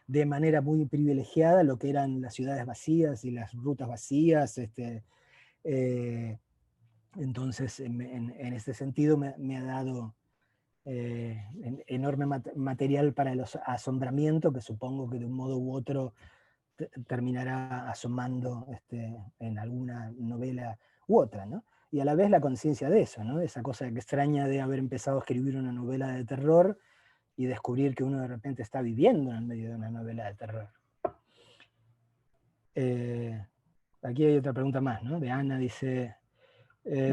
de manera muy privilegiada lo que eran las ciudades vacías y las rutas vacías. Eh, entonces, en este sentido, me ha dado enorme material para el asombramiento que supongo que de un modo u otro terminará asomando en alguna novela u otra, ¿no? Y a la vez la conciencia de eso, ¿no? Esa cosa extraña de haber empezado a escribir una novela de terror y descubrir que uno de repente está viviendo en el medio de una novela de terror. Eh, Aquí hay otra pregunta más, ¿no? De Ana, dice,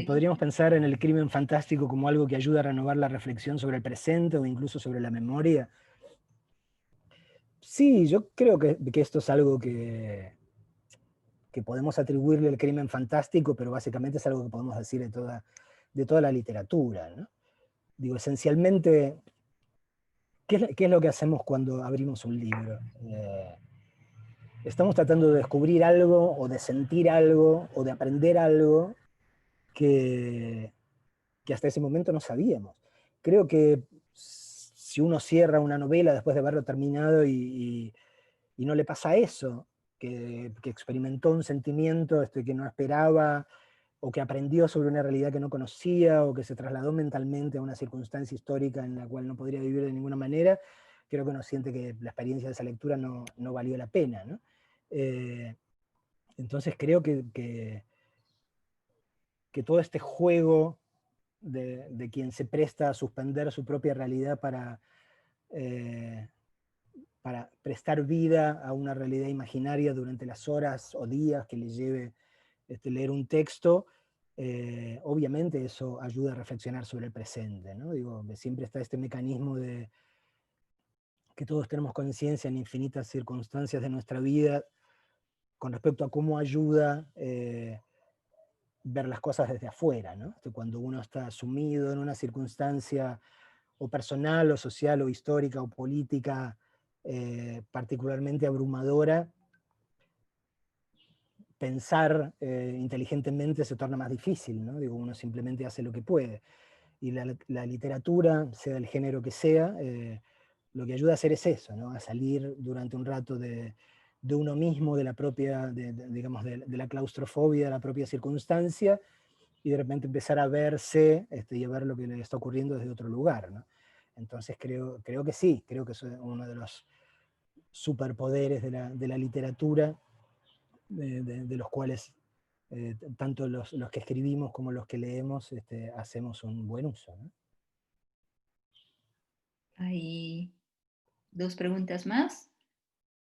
¿podríamos pensar en el crimen fantástico como algo que ayuda a renovar la reflexión sobre el presente o incluso sobre la memoria? Sí, yo creo que esto es algo que podemos atribuirle al crimen fantástico, pero básicamente es algo que podemos decir de toda la literatura, ¿no? Digo, esencialmente, ¿qué es lo que hacemos cuando abrimos un libro? Estamos tratando de descubrir algo, o de sentir algo, o de aprender algo que, que hasta ese momento no sabíamos. Creo que si uno cierra una novela después de haberlo terminado y no le pasa eso, que experimentó un sentimiento que no esperaba, o que aprendió sobre una realidad que no conocía, o que se trasladó mentalmente a una circunstancia histórica en la cual no podría vivir de ninguna manera, creo que uno siente que la experiencia de esa lectura no valió la pena, ¿no? Eh, entonces creo que todo este juego de quien se presta a suspender su propia realidad eh, para prestar vida a una realidad imaginaria durante las horas o días que le lleve leer un texto, obviamente eso ayuda a reflexionar sobre el presente, ¿no? Digo, siempre está este mecanismo de que todos tenemos conciencia en infinitas circunstancias de nuestra vida con respecto a cómo ayuda ver las cosas desde afuera, ¿no? Cuando uno está sumido en una circunstancia o personal o social o histórica o política particularmente abrumadora, pensar inteligentemente se torna más difícil, ¿no? Digo, uno simplemente hace lo que puede. Y la literatura, sea del género que sea, lo que ayuda a hacer es eso, ¿no? A salir durante un rato de uno mismo, de la propia, digamos, de la claustrofobia, de la propia circunstancia, y de repente empezar a verse y a ver lo que le está ocurriendo desde otro lugar, ¿no? Entonces creo que sí, creo que es uno de los superpoderes de la literatura, de los cuales tanto los que escribimos como los que leemos hacemos un buen uso, ¿no? Hay dos preguntas más.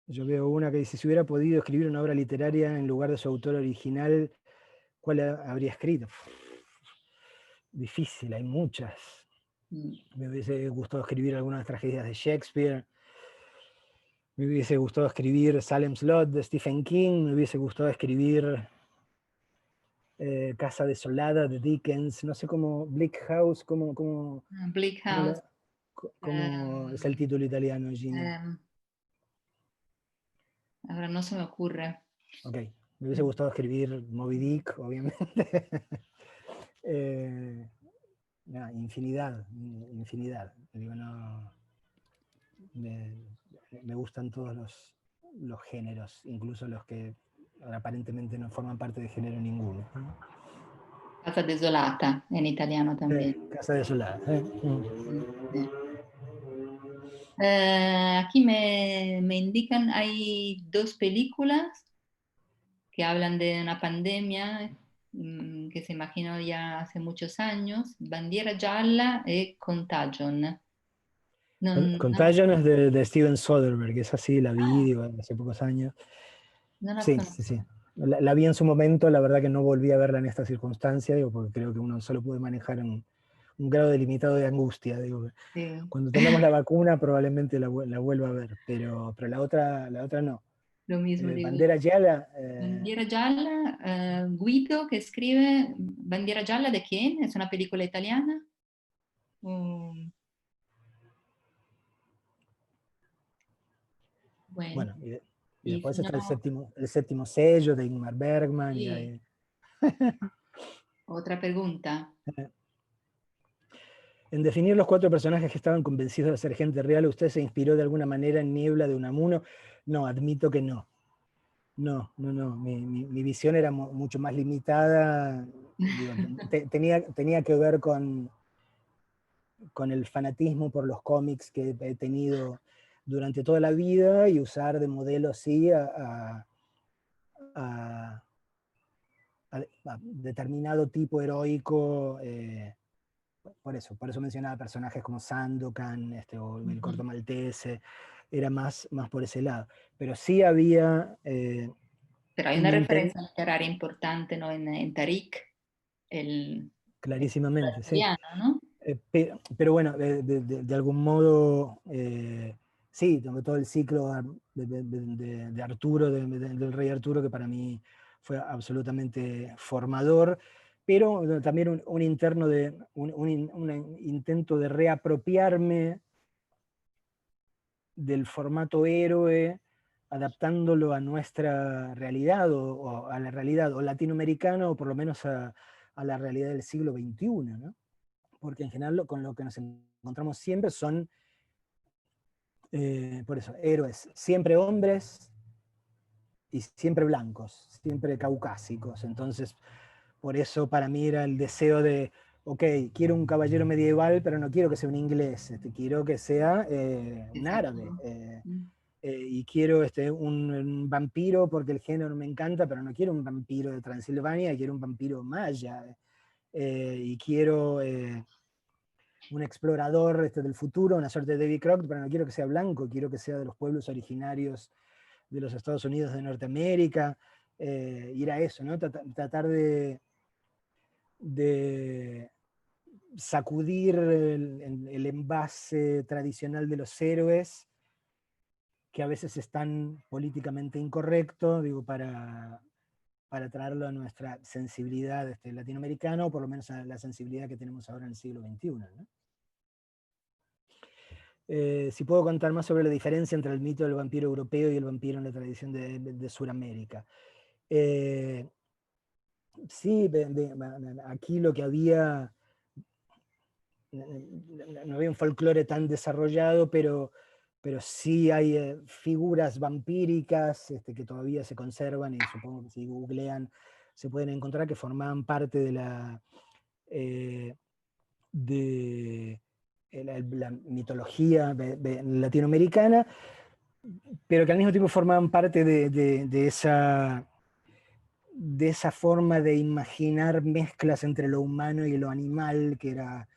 Yo veo una que dice, si hubiera podido escribir una obra literaria en lugar de su autor original, ¿cuál habría escrito? Difícil, hay muchas. Me hubiese gustado escribir algunas tragedias de Shakespeare, me hubiese gustado escribir Salem Slot de Stephen King, me hubiese gustado escribir Casa Desolada de Dickens, no sé cómo, Bleak House, Bleak House. cómo es el título italiano, Gina. Ahora no se me ocurre. Ok, me hubiese gustado escribir Moby Dick, obviamente. Infinidad. Digo, no, me gustan todos los géneros, incluso los que aparentemente no forman parte de género ninguno. Casa Desolata, en italiano también. Casa Desolada. Sí. Aquí me indican, hay dos películas que hablan de una pandemia que se imaginó ya hace muchos años, Bandiera Gialla y Contagion. Contagion es de Steven Soderbergh, es así, la vi digo, hace pocos años. No la Sí, conozco. sí. La vi en su momento, la verdad que no volví a verla en esta circunstancia, digo, porque creo que uno solo puede manejar un grado delimitado de angustia. Digo. Sí. Cuando tengamos la vacuna probablemente la vuelva a ver, pero la otra no. Lo mismo digo. Bandera Gialla. Bandiera Gialla, Guido que escribe Bandiera Gialla de quién? ¿Es una película italiana? Bueno, Y después si está no, el séptimo sello de Ingmar Bergman. sí. Otra pregunta. En definir los 4 personajes que estaban convencidos de ser gente real, ¿usted se inspiró de alguna manera en Niebla de Unamuno? No, admito que no. No. Mi visión era mucho más limitada. Digo, tenía que ver con el fanatismo por los cómics que he tenido durante toda la vida y usar de modelo, sí, a determinado tipo heroico. Por eso mencionaba personajes como Sandokan o el Corto Maltese, era más por ese lado. Pero sí había... Pero hay una referencia literaria importante, ¿no? En Tariq, el clarísimamente, sí. ¿no? Pero bueno, de algún modo, sí, todo el ciclo de Arturo, del rey Arturo, que para mí fue absolutamente formador, pero también un interno un intento de reapropiarme del formato héroe, adaptándolo a nuestra realidad, o a la realidad o latinoamericana, o por lo menos a la realidad del siglo XXI, ¿no? Porque en general con lo que nos encontramos siempre son, por eso, héroes, siempre hombres y siempre blancos, siempre caucásicos. Entonces, por eso para mí era el deseo de, ok, quiero un caballero medieval, pero no quiero que sea un inglés, quiero que sea un árabe. Y quiero un vampiro porque el género me encanta, pero no quiero un vampiro de Transilvania, quiero un vampiro maya. Y quiero un explorador del futuro, una suerte de David Crockett, pero no quiero que sea blanco, quiero que sea de los pueblos originarios de los Estados Unidos de Norteamérica. Ir a eso, ¿no? Tratar de sacudir el envase tradicional de los héroes, que a veces es tan políticamente incorrecto, digo, para traerlo a nuestra sensibilidad latinoamericana, o por lo menos a la sensibilidad que tenemos ahora en el siglo XXI, ¿no? Si puedo contar más sobre la diferencia entre el mito del vampiro europeo y el vampiro en la tradición de Sudamérica. Sí, aquí lo que había, no había un folclore tan desarrollado, pero sí hay figuras vampíricas que todavía se conservan, y supongo que si googlean se pueden encontrar, que formaban parte de la mitología latinoamericana, pero que al mismo tiempo formaban parte de esa de esa forma de imaginar mezclas entre lo humano y lo animal que era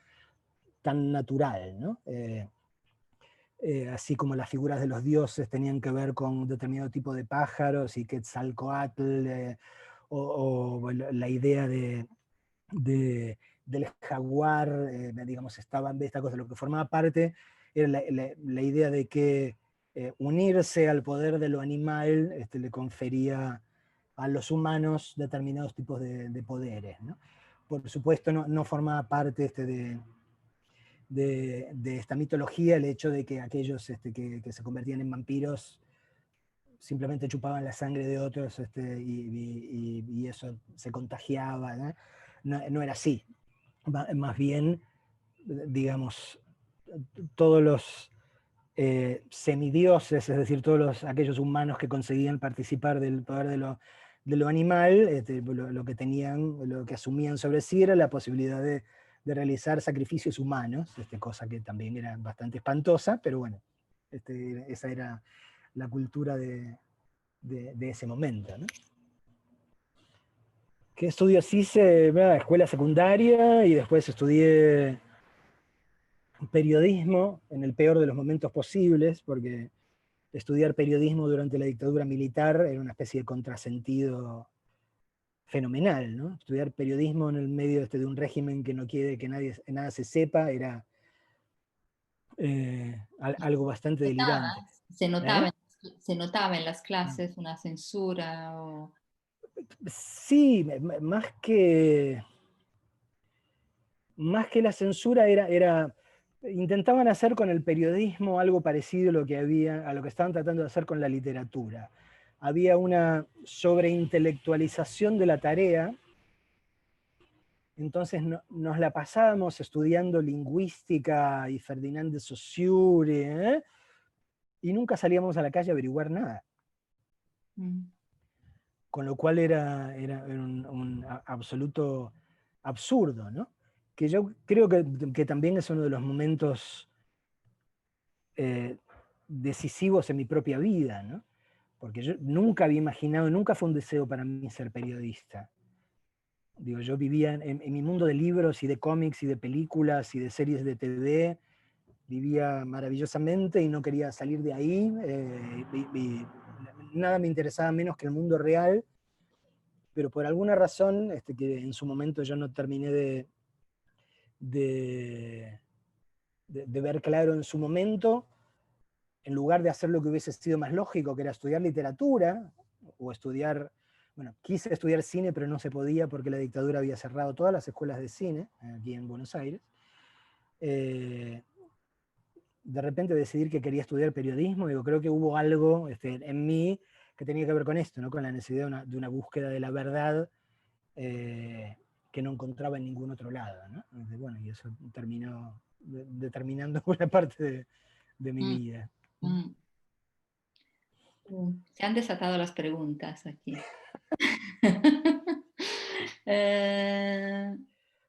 tan natural, ¿no? Así como las figuras de los dioses tenían que ver con determinado tipo de pájaros y Quetzalcóatl, o la idea del jaguar, digamos, estaba de esta cosa, lo que formaba parte era la idea de que unirse al poder de lo animal le confería a los humanos determinados tipos de poderes, ¿no? Por supuesto no formaba parte de esta mitología el hecho de que aquellos que se convertían en vampiros simplemente chupaban la sangre de otros y eso se contagiaba, ¿no? No era así. Más bien, digamos, todos los semidioses, es decir, aquellos humanos que conseguían participar del poder de lo animal, lo que tenían, lo que asumían sobre sí era la posibilidad de realizar sacrificios humanos, cosa que también era bastante espantosa, pero bueno, esa era la cultura de ese momento, ¿no? ¿Qué estudio? Sí hice escuela secundaria y después estudié periodismo en el peor de los momentos posibles, porque estudiar periodismo durante la dictadura militar era una especie de contrasentido fenomenal, ¿no? Estudiar periodismo en el medio de un régimen que no quiere que nada se sepa era algo bastante Se notaba, delirante. se ¿Eh? notaba, se notaba en las clases una censura o... Sí, más que la censura intentaban hacer con el periodismo algo parecido a lo que estaban tratando de hacer con la literatura. Había una sobreintelectualización de la tarea, entonces nos la pasábamos estudiando lingüística y Ferdinand de Saussure, y nunca salíamos a la calle a averiguar nada. Mm. Con lo cual era un absoluto absurdo, ¿no? Que yo creo que también es uno de los momentos decisivos en mi propia vida, ¿no? Porque yo nunca había imaginado, nunca fue un deseo para mí ser periodista. Digo, yo vivía en mi mundo de libros y de cómics y de películas y de series de TV, vivía maravillosamente y no quería salir de ahí, nada me interesaba menos que el mundo real, pero por alguna razón, que en su momento yo no terminé de, de ver claro en su momento, en lugar de hacer lo que hubiese sido más lógico, que era estudiar literatura, o estudiar, bueno, quise estudiar cine, pero no se podía porque la dictadura había cerrado todas las escuelas de cine aquí en Buenos Aires. De repente decidir que quería estudiar periodismo, digo, creo que hubo algo en mí que tenía que ver con esto, ¿no? Con la necesidad de una búsqueda de la verdad que no encontraba en ningún otro lado, ¿no? Entonces, bueno, y eso terminó determinando buena parte de mi Mm, vida. mm. Se han desatado las preguntas aquí. Eh,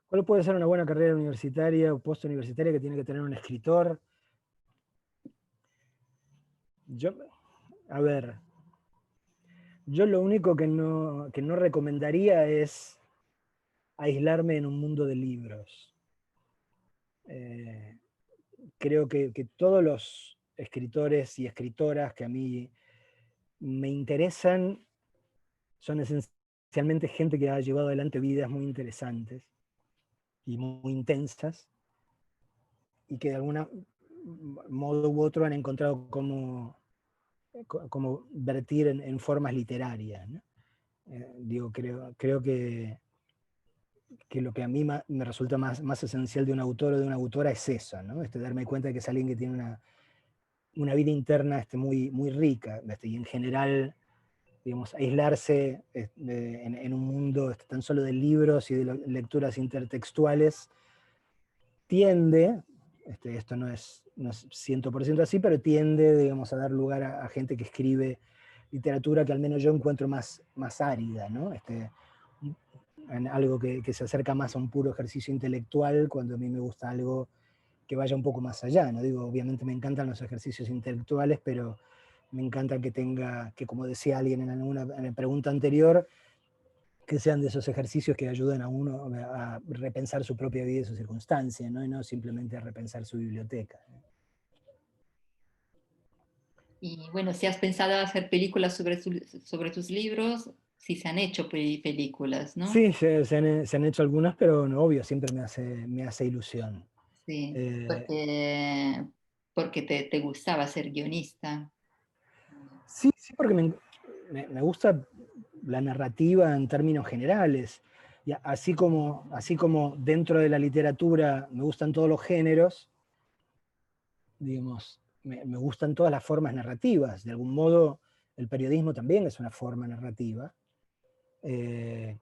¿Cuál puede ser una buena carrera universitaria o postuniversitaria que tiene que tener un escritor? Yo, a ver, yo lo único que no recomendaría es aislarme en un mundo de libros. Eh, creo que todos los escritores y escritoras que a mí me interesan son esencialmente gente que ha llevado adelante vidas muy interesantes y muy intensas y que de algún modo u otro han encontrado cómo vertir en formas literarias, ¿no? Digo, creo que lo que a mí me resulta más esencial de un autor o de una autora es eso, ¿no? Darme cuenta de que es alguien que tiene una vida interna muy rica, y en general, digamos, aislarse en un mundo tan solo de libros y de lecturas intertextuales tiende, esto no es 100% así, pero tiende, digamos, a dar lugar a gente que escribe literatura que al menos yo encuentro más árida, ¿no? En algo que se acerca más a un puro ejercicio intelectual, cuando a mí me gusta algo que vaya un poco más allá, ¿no? Digo, obviamente me encantan los ejercicios intelectuales, pero me encanta que tenga, que como decía alguien en la pregunta anterior, que sean de esos ejercicios que ayudan a uno a repensar su propia vida y sus circunstancias, ¿no? Y no simplemente a repensar su biblioteca. Y bueno, si has pensado hacer películas sobre tus libros, sí se han hecho películas, ¿no? Sí, se han hecho algunas, pero no, obvio, siempre me hace ilusión. Sí, Eh, porque te gustaba ser guionista. sí, sí, porque me gusta la narrativa en términos generales. Y así como dentro de la literatura me gustan todos los géneros, digamos, me gustan todas las formas narrativas. De algún modo, el periodismo también es una forma narrativa. Eh,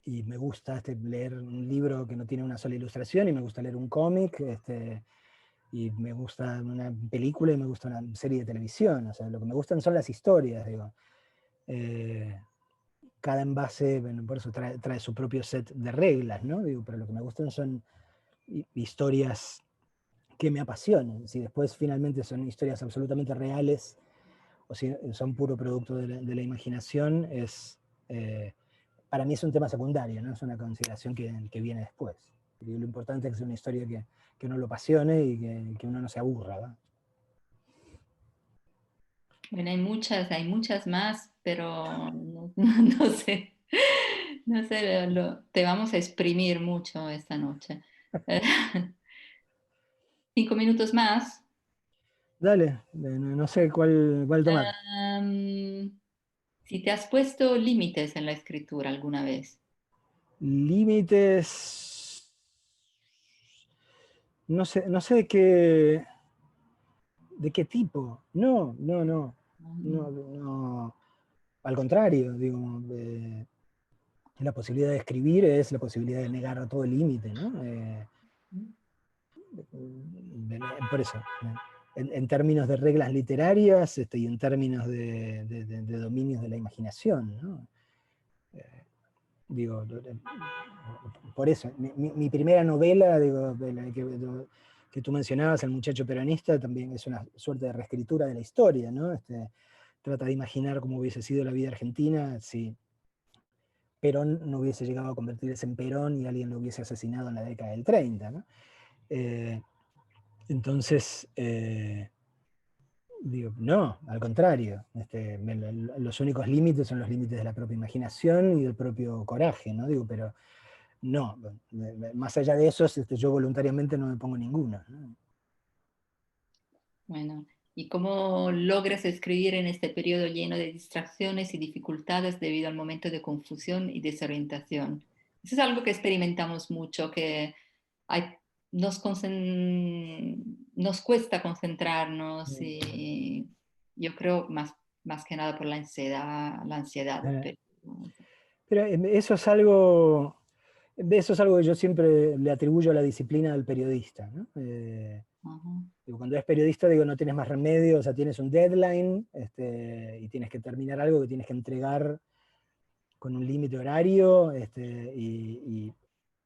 y me gusta leer un libro que no tiene una sola ilustración, y me gusta leer un cómic, y me gusta una película, y me gusta una serie de televisión. O sea, lo que me gustan son las historias, digo. Eh, Cada envase, bueno, por eso trae su propio set de reglas, ¿no? Digo, pero lo que me gustan son historias que me apasionan. Si después finalmente son historias absolutamente reales o si son puro producto de la imaginación, eh, para mí es un tema secundario, ¿no? Es una consideración que viene después. Y lo importante es que sea una historia que uno lo apasione y que uno no se aburra, ¿va? Bueno, hay muchas más, pero no sé, no sé, te vamos a exprimir mucho esta noche. Eh, 5 minutos más. Dale, no sé cuál tomar. Am, si te has puesto límites en la escritura alguna vez. Límites, no sé de qué tipo. No, no, no. Mm, No, no. Al contrario, digo, la posibilidad de escribir es la posibilidad de negar todo límite, ¿no? Por eso, en términos de reglas literarias, y en términos de dominios de la imaginación, ¿no? Digo, por eso, mi primera novela, digo, que tú mencionabas, El muchacho peronista, también es una suerte de reescritura de la historia, ¿no? Trata de imaginar cómo hubiese sido la vida argentina si Perón no hubiese llegado a convertirse en Perón y alguien lo hubiese asesinado en la década del 30, ¿no? Eh, entonces, digo, no, al contrario, los únicos límites son los límites de la propia imaginación y del propio coraje, ¿no? Digo, pero no, más allá de eso, yo voluntariamente no me pongo ninguno, ¿no? bueno, ¿y cómo logras escribir en este periodo lleno de distracciones y dificultades debido al momento de confusión y desorientación? Eso es algo que experimentamos mucho, que hay, nos cuesta concentrarnos y yo creo más que nada por la ansiedad. Eh, pero eso es algo que yo siempre le atribuyo a la disciplina del periodista, ¿no? Ajá. Digo, cuando eres periodista, digo, no tienes más remedio, o sea, tienes un deadline, y tienes que terminar algo que tienes que entregar con un límite horario, y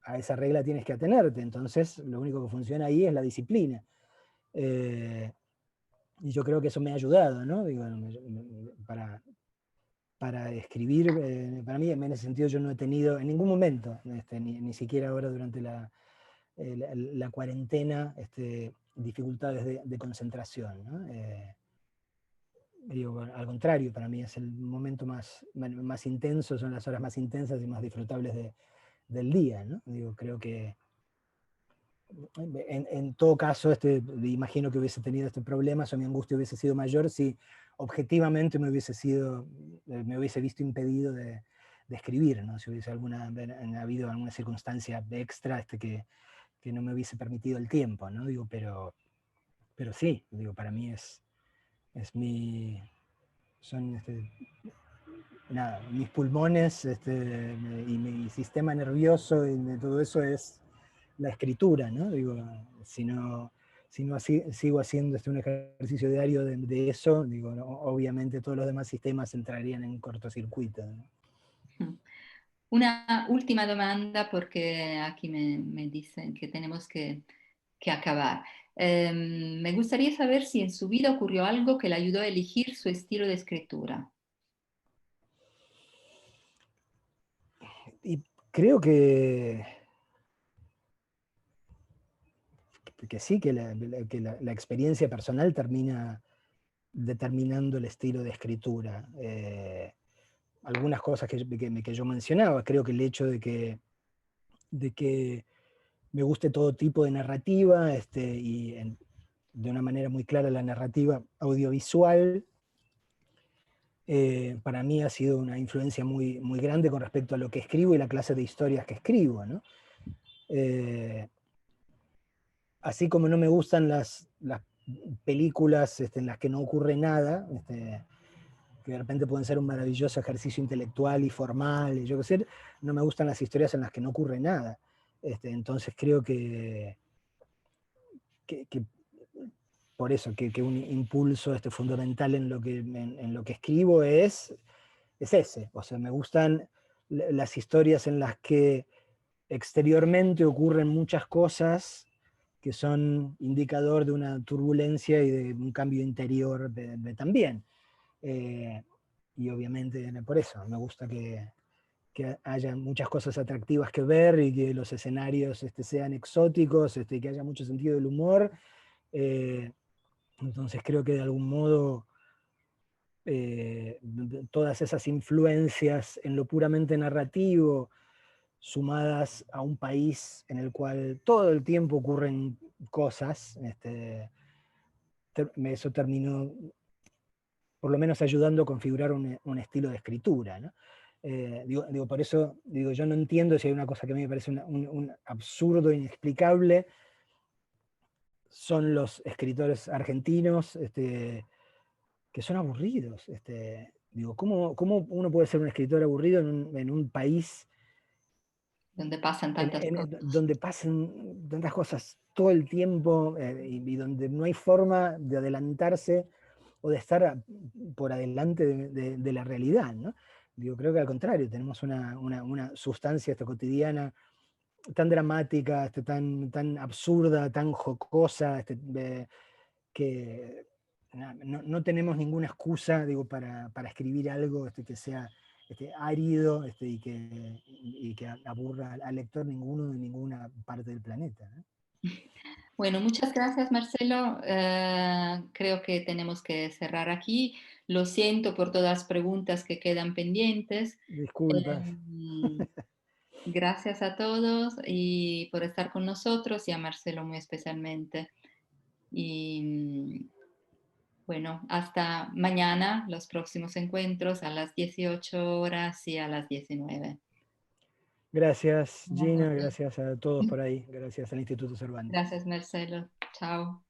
a esa regla tienes que atenerte. Entonces, lo único que funciona ahí es la disciplina. Eh, y yo creo que eso me ha ayudado, ¿no? Digo, para escribir, para mí, en ese sentido, yo no he tenido en ningún momento, ni siquiera ahora durante la cuarentena, dificultades de concentración, ¿no? Digo, al contrario, para mí es el momento más intenso, son las horas más intensas y más disfrutables del día, ¿no? Digo, creo que en todo caso, imagino que hubiese tenido este problema, o mi angustia hubiese sido mayor si objetivamente me hubiese visto impedido de escribir, ¿no? Si hubiese habido alguna circunstancia extra, que no me hubiese permitido el tiempo, ¿no? Digo, pero sí, digo, para mí es son, nada, mis pulmones, y mi sistema nervioso y de todo eso es la escritura, ¿no? Digo, si no sigo haciendo un ejercicio diario de eso, digo, obviamente todos los demás sistemas entrarían en cortocircuito, ¿no? Una última demanda porque aquí me dicen que tenemos que acabar. Me gustaría saber si en su vida ocurrió algo que le ayudó a elegir su estilo de escritura. Y creo que sí, que la experiencia personal termina determinando el estilo de escritura. Algunas cosas que yo mencionaba, creo que el hecho de que me guste todo tipo de narrativa, de una manera muy clara la narrativa audiovisual, para mí ha sido una influencia muy, muy grande con respecto a lo que escribo y la clase de historias que escribo, ¿no? Eh, Así como no me gustan las películas en las que no ocurre nada, que de repente pueden ser un maravilloso ejercicio intelectual y formal, y yo qué sé, no me gustan las historias en las que no ocurre nada. Entonces creo que por eso, que un impulso fundamental en lo que escribo es ese. O sea, me gustan las historias en las que exteriormente ocurren muchas cosas que son indicador de una turbulencia y de un cambio interior también. Eh, y obviamente por eso me gusta que haya muchas cosas atractivas que ver y que los escenarios sean exóticos, que haya mucho sentido del humor. Eh, entonces creo que de algún modo todas esas influencias en lo puramente narrativo, sumadas a un país en el cual todo el tiempo ocurren cosas, eso terminó por lo menos ayudando a configurar un estilo de escritura, ¿no? Por eso digo, yo no entiendo si hay una cosa que a mí me parece un absurdo inexplicable, son los escritores argentinos que son aburridos. ¿Cómo uno puede ser un escritor aburrido en un país donde pasan tantas cosas. donde pasan tantas cosas todo el tiempo y donde no hay forma de adelantarse o de estar por adelante de la realidad, ¿no? Creo que al contrario, tenemos una sustancia cotidiana tan dramática, tan absurda, tan jocosa, que no tenemos ninguna excusa, para escribir algo que sea árido y que aburra al lector ninguno de ninguna parte del planeta, ¿no? Bueno, muchas gracias, Marcelo. Creo que tenemos que cerrar aquí. Lo siento por todas las preguntas que quedan pendientes. Disculpas. Em, Gracias a todos y por estar con nosotros y a Marcelo muy especialmente. Y bueno, hasta mañana, los próximos encuentros a las 18 horas y a las 19. Gracias, Buenas Gina, noches. gracias a todos por ahí, gracias al Instituto Cervantes. Gracias, Marcelo. Chao.